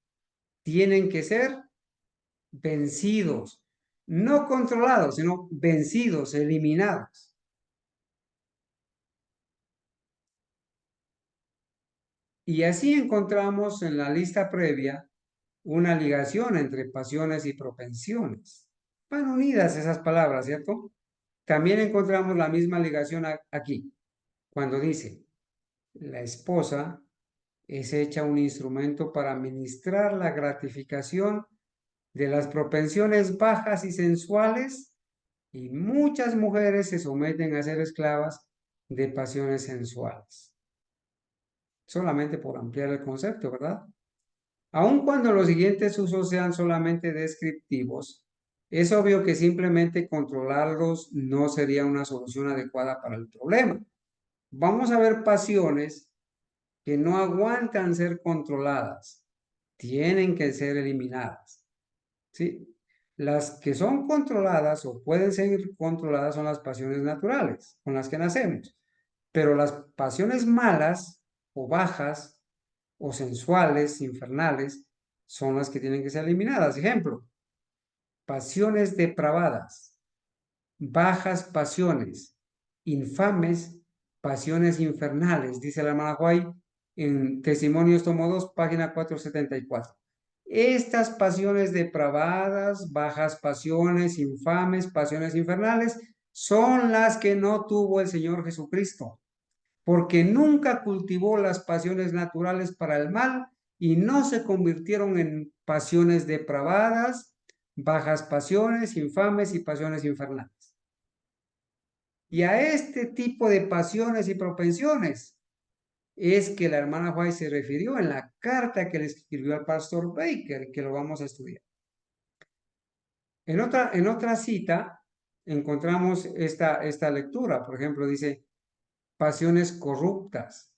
tienen que ser vencidos, no controlados, sino vencidos, eliminados. Y así encontramos en la lista previa una ligación entre pasiones y propensiones. Van unidas esas palabras, ¿cierto? También encontramos la misma ligación aquí, cuando dice, la esposa es hecha un instrumento para ministrar la gratificación de las propensiones bajas y sensuales, y muchas mujeres se someten a ser esclavas de pasiones sensuales. Solamente por ampliar el concepto, ¿verdad? Aun cuando los siguientes usos sean solamente descriptivos, es obvio que simplemente controlarlos no sería una solución adecuada para el problema. Vamos a ver pasiones que no aguantan ser controladas, tienen que ser eliminadas. ¿Sí? Las que son controladas o pueden ser controladas son las pasiones naturales, con las que nacemos. Pero las pasiones malas o bajas o sensuales, infernales, son las que tienen que ser eliminadas. Ejemplo, pasiones depravadas, bajas pasiones, infames pasiones infernales, dice la hermana White en Testimonios tomo 2, página 474. Estas pasiones depravadas, bajas pasiones, infames, pasiones infernales, son las que no tuvo el Señor Jesucristo, porque nunca cultivó las pasiones naturales para el mal y no se convirtieron en pasiones depravadas, bajas pasiones, infames y pasiones infernales. Y a este tipo de pasiones y propensiones es que la hermana White se refirió en la carta que le escribió al pastor Baker, que lo vamos a estudiar. En otra cita encontramos esta lectura. Por ejemplo, dice, pasiones corruptas.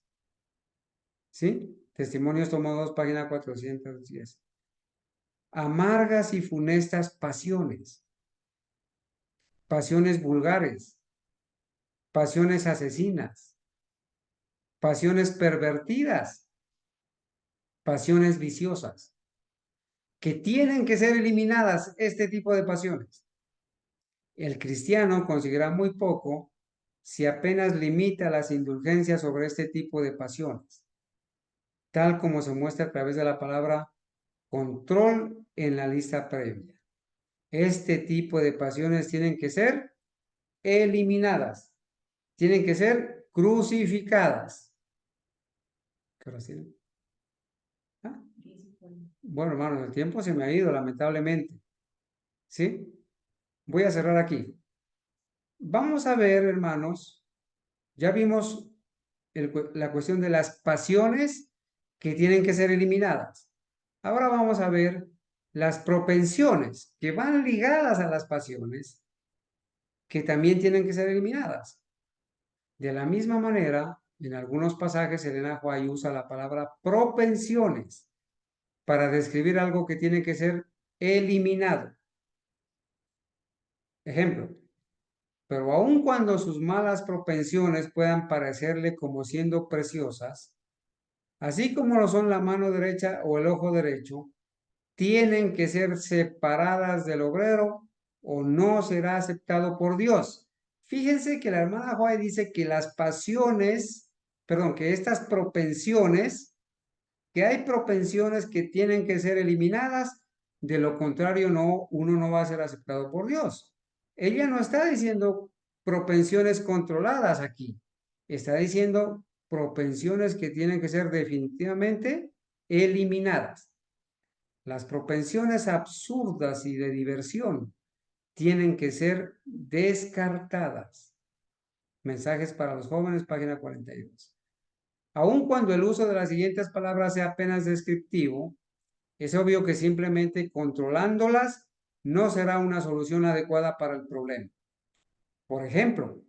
¿Sí? Testimonios tomo 2, página 410. Amargas y funestas pasiones. Pasiones vulgares. Pasiones asesinas. Pasiones pervertidas. Pasiones viciosas. Que tienen que ser eliminadas este tipo de pasiones. El cristiano considera muy poco si apenas limita las indulgencias sobre este tipo de pasiones, tal como se muestra a través de la palabra control en la lista previa. Este tipo de pasiones tienen que ser eliminadas, tienen que ser crucificadas. ¿Qué hora tiene? ¿Ah? Bueno, hermano, el tiempo se me ha ido, lamentablemente. ¿Sí? Voy a cerrar aquí. Vamos a ver, hermanos, ya vimos la cuestión de las pasiones que tienen que ser eliminadas. Ahora vamos a ver las propensiones que van ligadas a las pasiones que también tienen que ser eliminadas. De la misma manera, en algunos pasajes Elena White usa la palabra propensiones para describir algo que tiene que ser eliminado. Ejemplo, pero aun cuando sus malas propensiones puedan parecerle como siendo preciosas, así como lo son la mano derecha o el ojo derecho, tienen que ser separadas del obrero o no será aceptado por Dios. Fíjense que la hermana White dice que las pasiones, perdón, que estas propensiones, que hay propensiones que tienen que ser eliminadas, de lo contrario uno no va a ser aceptado por Dios. Ella no está diciendo propensiones controladas aquí, está diciendo propensiones que tienen que ser definitivamente eliminadas. Las propensiones absurdas y de diversión tienen que ser descartadas. Mensajes para los jóvenes, página 42. Aun cuando el uso de las siguientes palabras sea apenas descriptivo, es obvio que simplemente controlándolas no será una solución adecuada para el problema. Por ejemplo,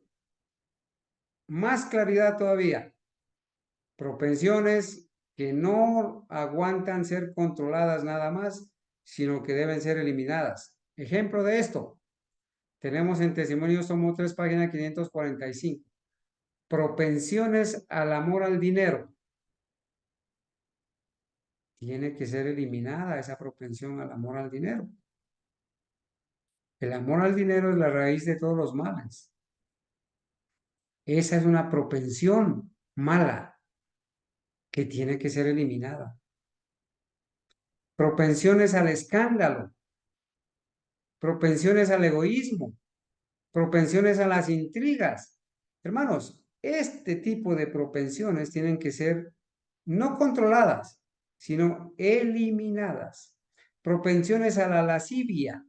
más claridad todavía, propensiones que no aguantan ser controladas nada más, sino que deben ser eliminadas. Ejemplo de esto, tenemos en Testimonios tomo 3, página 545. Propensiones al amor al dinero. Tiene que ser eliminada esa propensión al amor al dinero. El amor al dinero es la raíz de todos los males. Esa es una propensión mala que tiene que ser eliminada. Propensiones al escándalo. Propensiones al egoísmo. Propensiones a las intrigas. Hermanos, este tipo de propensiones tienen que ser no controladas, sino eliminadas. Propensiones a la lascivia.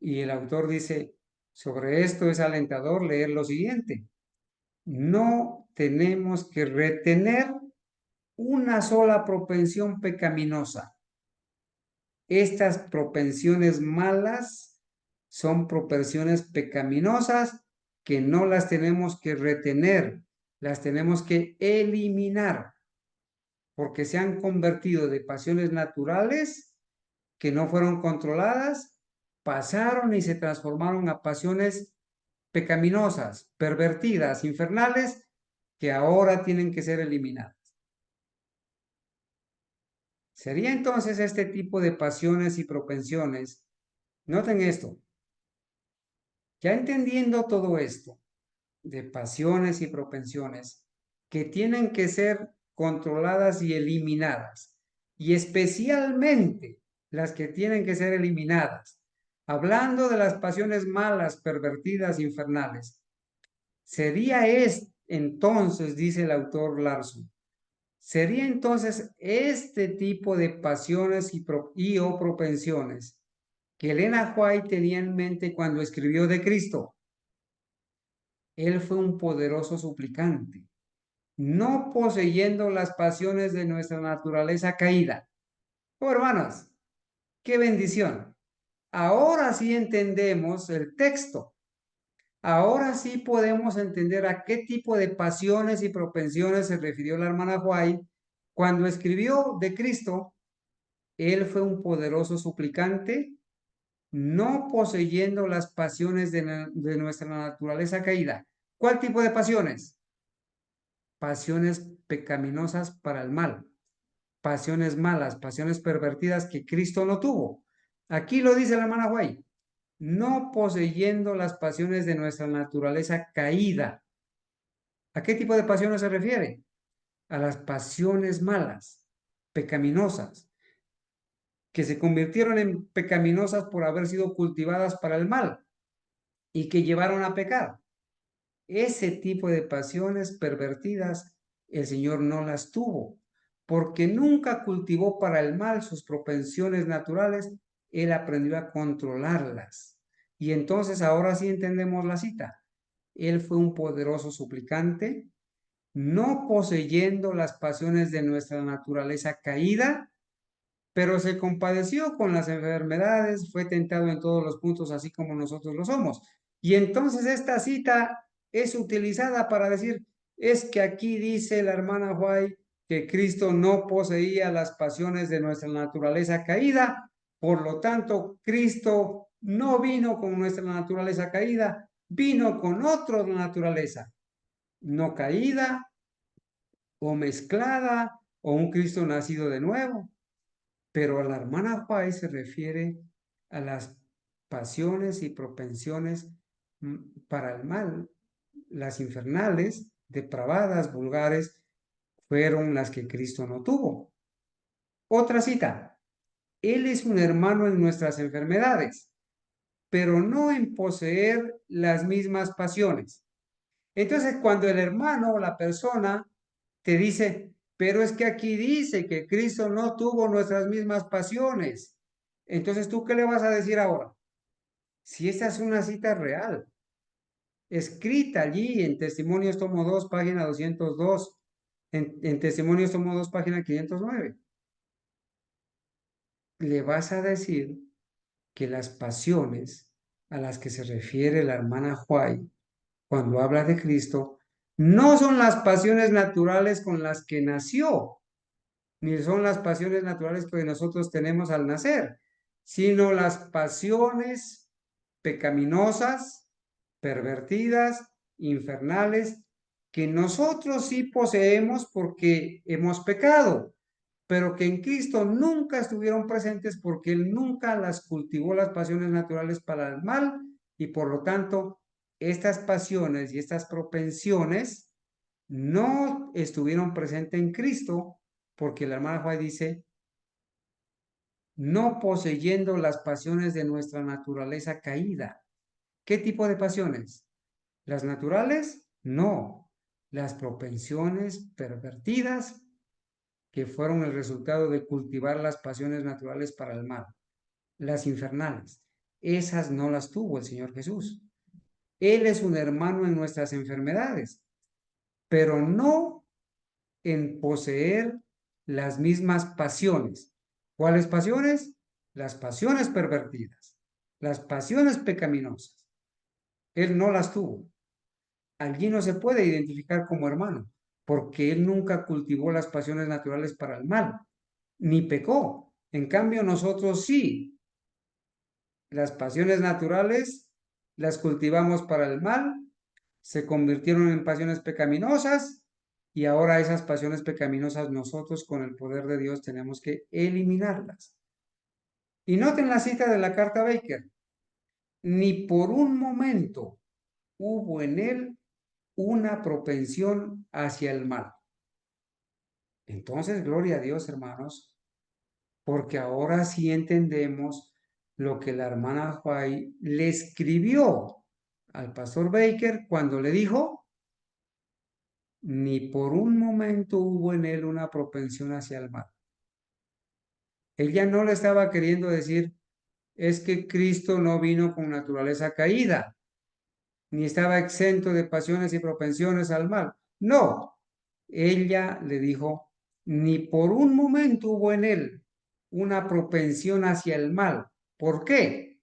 Y el autor dice, sobre esto es alentador leer lo siguiente. No tenemos que retener una sola propensión pecaminosa. Estas propensiones malas son propensiones pecaminosas que no las tenemos que retener, las tenemos que eliminar, porque se han convertido de pasiones naturales que no fueron controladas, pasaron y se transformaron a pasiones pecaminosas, pervertidas, infernales, que ahora tienen que ser eliminadas. Sería entonces este tipo de pasiones y propensiones. Noten esto. Ya entendiendo todo esto de pasiones y propensiones que tienen que ser controladas y eliminadas, y especialmente las que tienen que ser eliminadas, hablando de las pasiones malas, pervertidas, infernales, sería entonces, dice el autor Larson, sería entonces este tipo de pasiones y o propensiones que Elena White tenía en mente cuando escribió de Cristo. Él fue un poderoso suplicante, no poseyendo las pasiones de nuestra naturaleza caída. Oh, hermanos, qué bendición. Ahora sí entendemos el texto. Ahora sí podemos entender a qué tipo de pasiones y propensiones se refirió la hermana White cuando escribió de Cristo. Él fue un poderoso suplicante, no poseyendo las pasiones de nuestra naturaleza caída. ¿Cuál tipo de pasiones? Pasiones pecaminosas para el mal, pasiones malas, pasiones pervertidas que Cristo no tuvo. Aquí lo dice la hermana White, no poseyendo las pasiones de nuestra naturaleza caída. ¿A qué tipo de pasiones se refiere? A las pasiones malas, pecaminosas, que se convirtieron en pecaminosas por haber sido cultivadas para el mal y que llevaron a pecar. Ese tipo de pasiones pervertidas, el Señor no las tuvo, porque nunca cultivó para el mal sus propensiones naturales, Él aprendió a controlarlas. Y entonces ahora sí entendemos la cita. Él fue un poderoso suplicante, no poseyendo las pasiones de nuestra naturaleza caída, pero se compadeció con las enfermedades, fue tentado en todos los puntos, así como nosotros lo somos. Y entonces esta cita es utilizada para decir, es que aquí dice la hermana White que Cristo no poseía las pasiones de nuestra naturaleza caída, por lo tanto, Cristo no vino con nuestra naturaleza caída, vino con otra naturaleza, no caída o mezclada o un Cristo nacido de nuevo. Pero a la hermana White se refiere a las pasiones y propensiones para el mal. Las infernales, depravadas, vulgares, fueron las que Cristo no tuvo. Otra cita. Él es un hermano en nuestras enfermedades, pero no en poseer las mismas pasiones. Entonces, cuando el hermano o la persona te dice, pero es que aquí dice que Cristo no tuvo nuestras mismas pasiones, entonces ¿tú qué le vas a decir ahora? Si esta es una cita real, escrita allí en Testimonios tomo 2, página 202, en Testimonios tomo 2, página 509, le vas a decir que las pasiones a las que se refiere la hermana White cuando habla de Cristo no son las pasiones naturales con las que nació, ni son las pasiones naturales que nosotros tenemos al nacer, sino las pasiones pecaminosas, pervertidas, infernales, que nosotros sí poseemos porque hemos pecado, pero que en Cristo nunca estuvieron presentes porque Él nunca las cultivó las pasiones naturales para el mal y por lo tanto estas pasiones y estas propensiones no estuvieron presentes en Cristo porque la hermana Juárez dice, no poseyendo las pasiones de nuestra naturaleza caída. ¿Qué tipo de pasiones? ¿Las naturales? No. Las propensiones pervertidas que fueron el resultado de cultivar las pasiones naturales para el mal. Las infernales. Esas no las tuvo el Señor Jesús. Él es un hermano en nuestras enfermedades, pero no en poseer las mismas pasiones. ¿Cuáles pasiones? Las pasiones pervertidas, las pasiones pecaminosas. Él no las tuvo. Allí no se puede identificar como hermano, porque él nunca cultivó las pasiones naturales para el mal, ni pecó. En cambio, nosotros sí. Las pasiones naturales las cultivamos para el mal, se convirtieron en pasiones pecaminosas y ahora esas pasiones pecaminosas nosotros con el poder de Dios tenemos que eliminarlas. Y noten la cita de la carta Baker. Ni por un momento hubo en él una propensión hacia el mal. Entonces, gloria a Dios, hermanos, porque ahora sí entendemos lo que la hermana White le escribió al pastor Baker cuando le dijo, ni por un momento hubo en él una propensión hacia el mal. Ella no le estaba queriendo decir, es que Cristo no vino con naturaleza caída, ni estaba exento de pasiones y propensiones al mal. No, ella le dijo, ni por un momento hubo en él una propensión hacia el mal. ¿Por qué?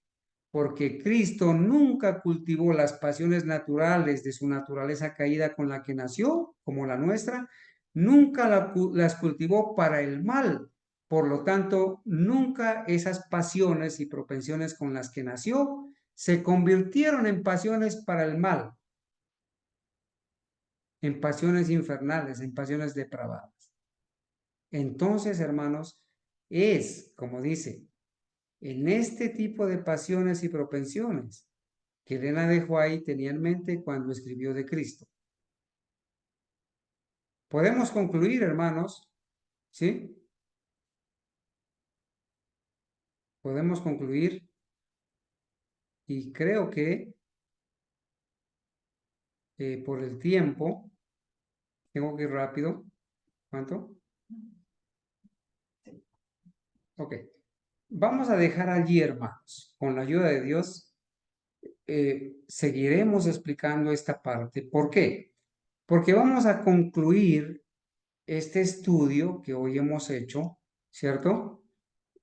Porque Cristo nunca cultivó las pasiones naturales de su naturaleza caída con la que nació, como la nuestra, nunca las cultivó para el mal. Por lo tanto, nunca esas pasiones y propensiones con las que nació se convirtieron en pasiones para el mal, en pasiones infernales, en pasiones depravadas. Entonces, hermanos, es, como dice, en este tipo de pasiones y propensiones que Elena de White tenía en mente cuando escribió de Cristo. Podemos concluir, hermanos, ¿sí? Podemos concluir y creo que por el tiempo, tengo que ir rápido. ¿Cuánto? Ok. Vamos a dejar allí, hermanos, con la ayuda de Dios, seguiremos explicando esta parte. ¿Por qué? Porque vamos a concluir este estudio que hoy hemos hecho, ¿cierto?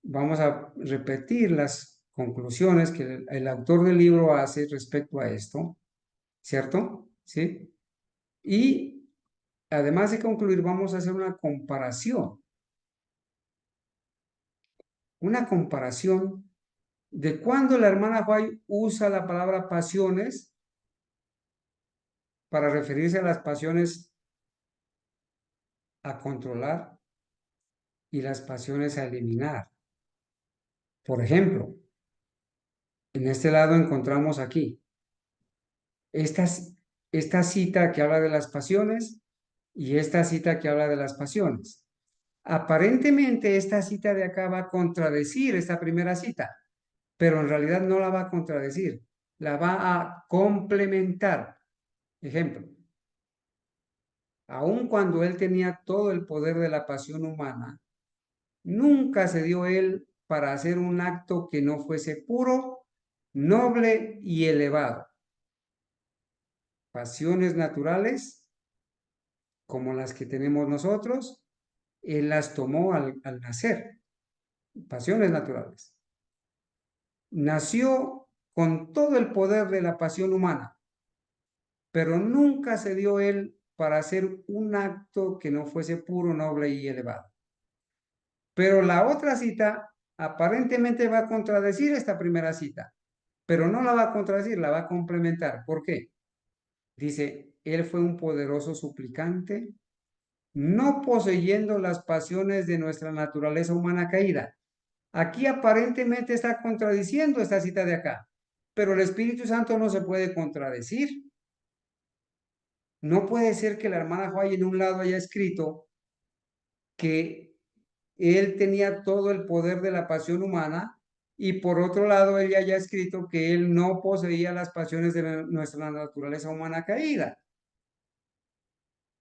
Vamos a repetir las conclusiones que el autor del libro hace respecto a esto, ¿cierto? ¿Sí? Y además de concluir, vamos a hacer una comparación de cuando la hermana White usa la palabra pasiones para referirse a las pasiones a controlar y las pasiones a eliminar. Por ejemplo, en este lado encontramos aquí esta cita que habla de las pasiones y esta cita que habla de las pasiones. Aparentemente esta cita de acá va a contradecir esta primera cita, pero en realidad no la va a contradecir, la va a complementar. Ejemplo, aun cuando él tenía todo el poder de la pasión humana, nunca se dio él para hacer un acto que no fuese puro, noble y elevado. Pasiones naturales, como las que tenemos nosotros, él las tomó al nacer. Pasiones naturales. Nació con todo el poder de la pasión humana, pero nunca se dio él para hacer un acto que no fuese puro, noble y elevado. Pero la otra cita aparentemente va a contradecir esta primera cita, pero no la va a contradecir, la va a complementar. ¿Por qué? Dice, él fue un poderoso suplicante, no poseyendo las pasiones de nuestra naturaleza humana caída. Aquí aparentemente está contradiciendo esta cita de acá, pero el Espíritu Santo no se puede contradecir. No puede ser que la hermana White en un lado haya escrito que él tenía todo el poder de la pasión humana y por otro lado ella haya escrito que él no poseía las pasiones de nuestra naturaleza humana caída.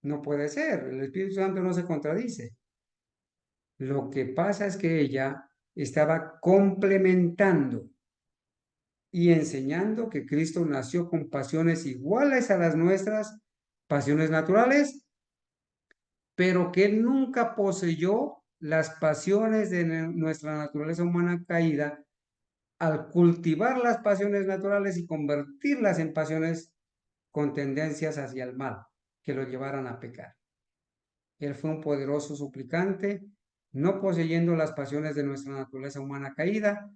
No puede ser, el Espíritu Santo no se contradice. Lo que pasa es que ella estaba complementando y enseñando que Cristo nació con pasiones iguales a las nuestras, pasiones naturales, pero que él nunca poseyó las pasiones de nuestra naturaleza humana caída al cultivar las pasiones naturales y convertirlas en pasiones con tendencias hacia el mal, que lo llevaran a pecar. Él fue un poderoso suplicante, no poseyendo las pasiones de nuestra naturaleza humana caída,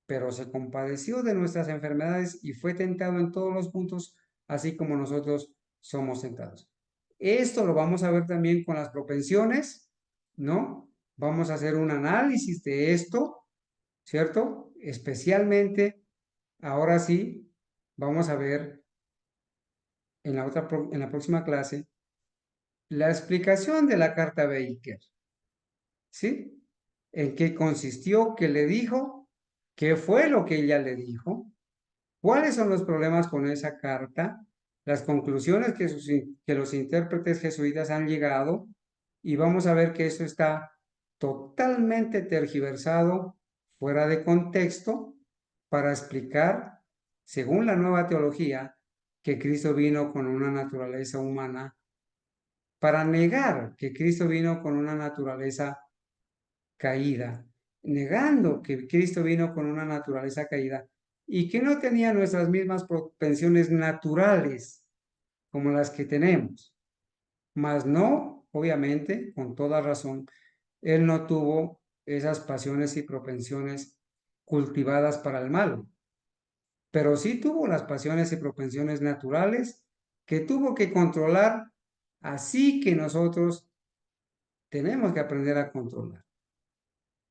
pero se compadeció de nuestras enfermedades y fue tentado en todos los puntos, así como nosotros somos tentados. Esto lo vamos a ver también con las propensiones, ¿no? Vamos a hacer un análisis de esto, ¿cierto? Especialmente, ahora sí, vamos a ver en la próxima clase la explicación de la carta Baker, ¿sí? ¿En qué consistió? ¿Qué le dijo? ¿Qué fue lo que ella le dijo? ¿Cuáles son los problemas con esa carta? Las conclusiones que los intérpretes jesuitas han llegado, y vamos a ver que esto está totalmente tergiversado, fuera de contexto, para explicar, según la nueva teología, que Cristo vino con una naturaleza humana, para negar que Cristo vino con una naturaleza caída, negando que Cristo vino con una naturaleza caída y que no tenía nuestras mismas propensiones naturales como las que tenemos. Mas no, obviamente, con toda razón, él no tuvo esas pasiones y propensiones cultivadas para el mal, pero sí tuvo las pasiones y propensiones naturales que tuvo que controlar, así que nosotros tenemos que aprender a controlar.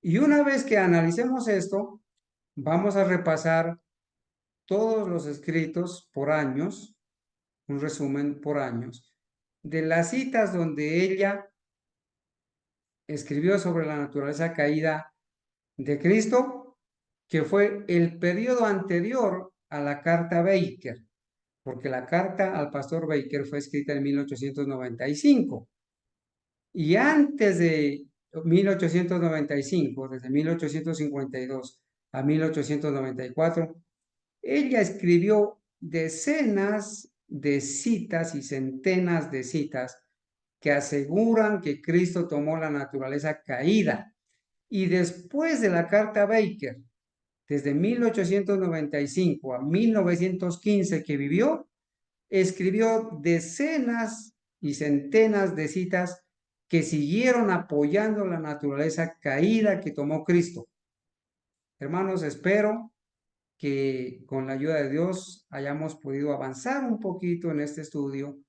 Y una vez que analicemos esto, vamos a repasar todos los escritos por años, un resumen por años, de las citas donde ella escribió sobre la naturaleza caída de Cristo, que fue el periodo anterior a la carta Baker, porque la carta al pastor Baker fue escrita en 1895. Y antes de 1895, desde 1852 a 1894, ella escribió decenas de citas y centenas de citas que aseguran que Cristo tomó la naturaleza caída. Y después de la carta Baker, desde 1895 a 1915 que vivió, escribió decenas y centenas de citas que siguieron apoyando la naturaleza caída que tomó Cristo. Hermanos, espero que con la ayuda de Dios hayamos podido avanzar un poquito en este estudio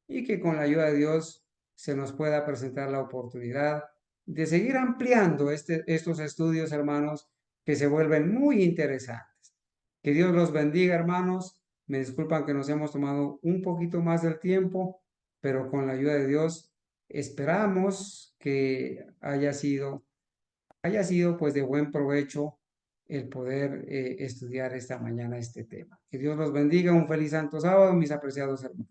y que con la ayuda de Dios se nos pueda presentar la oportunidad de seguir ampliando estos estudios, hermanos, que se vuelven muy interesantes. Que Dios los bendiga, hermanos. Me disculpan que nos hemos tomado un poquito más del tiempo, pero con la ayuda de Dios esperamos que haya sido pues de buen provecho el poder estudiar esta mañana este tema. Que Dios los bendiga. Un feliz santo sábado, mis apreciados hermanos.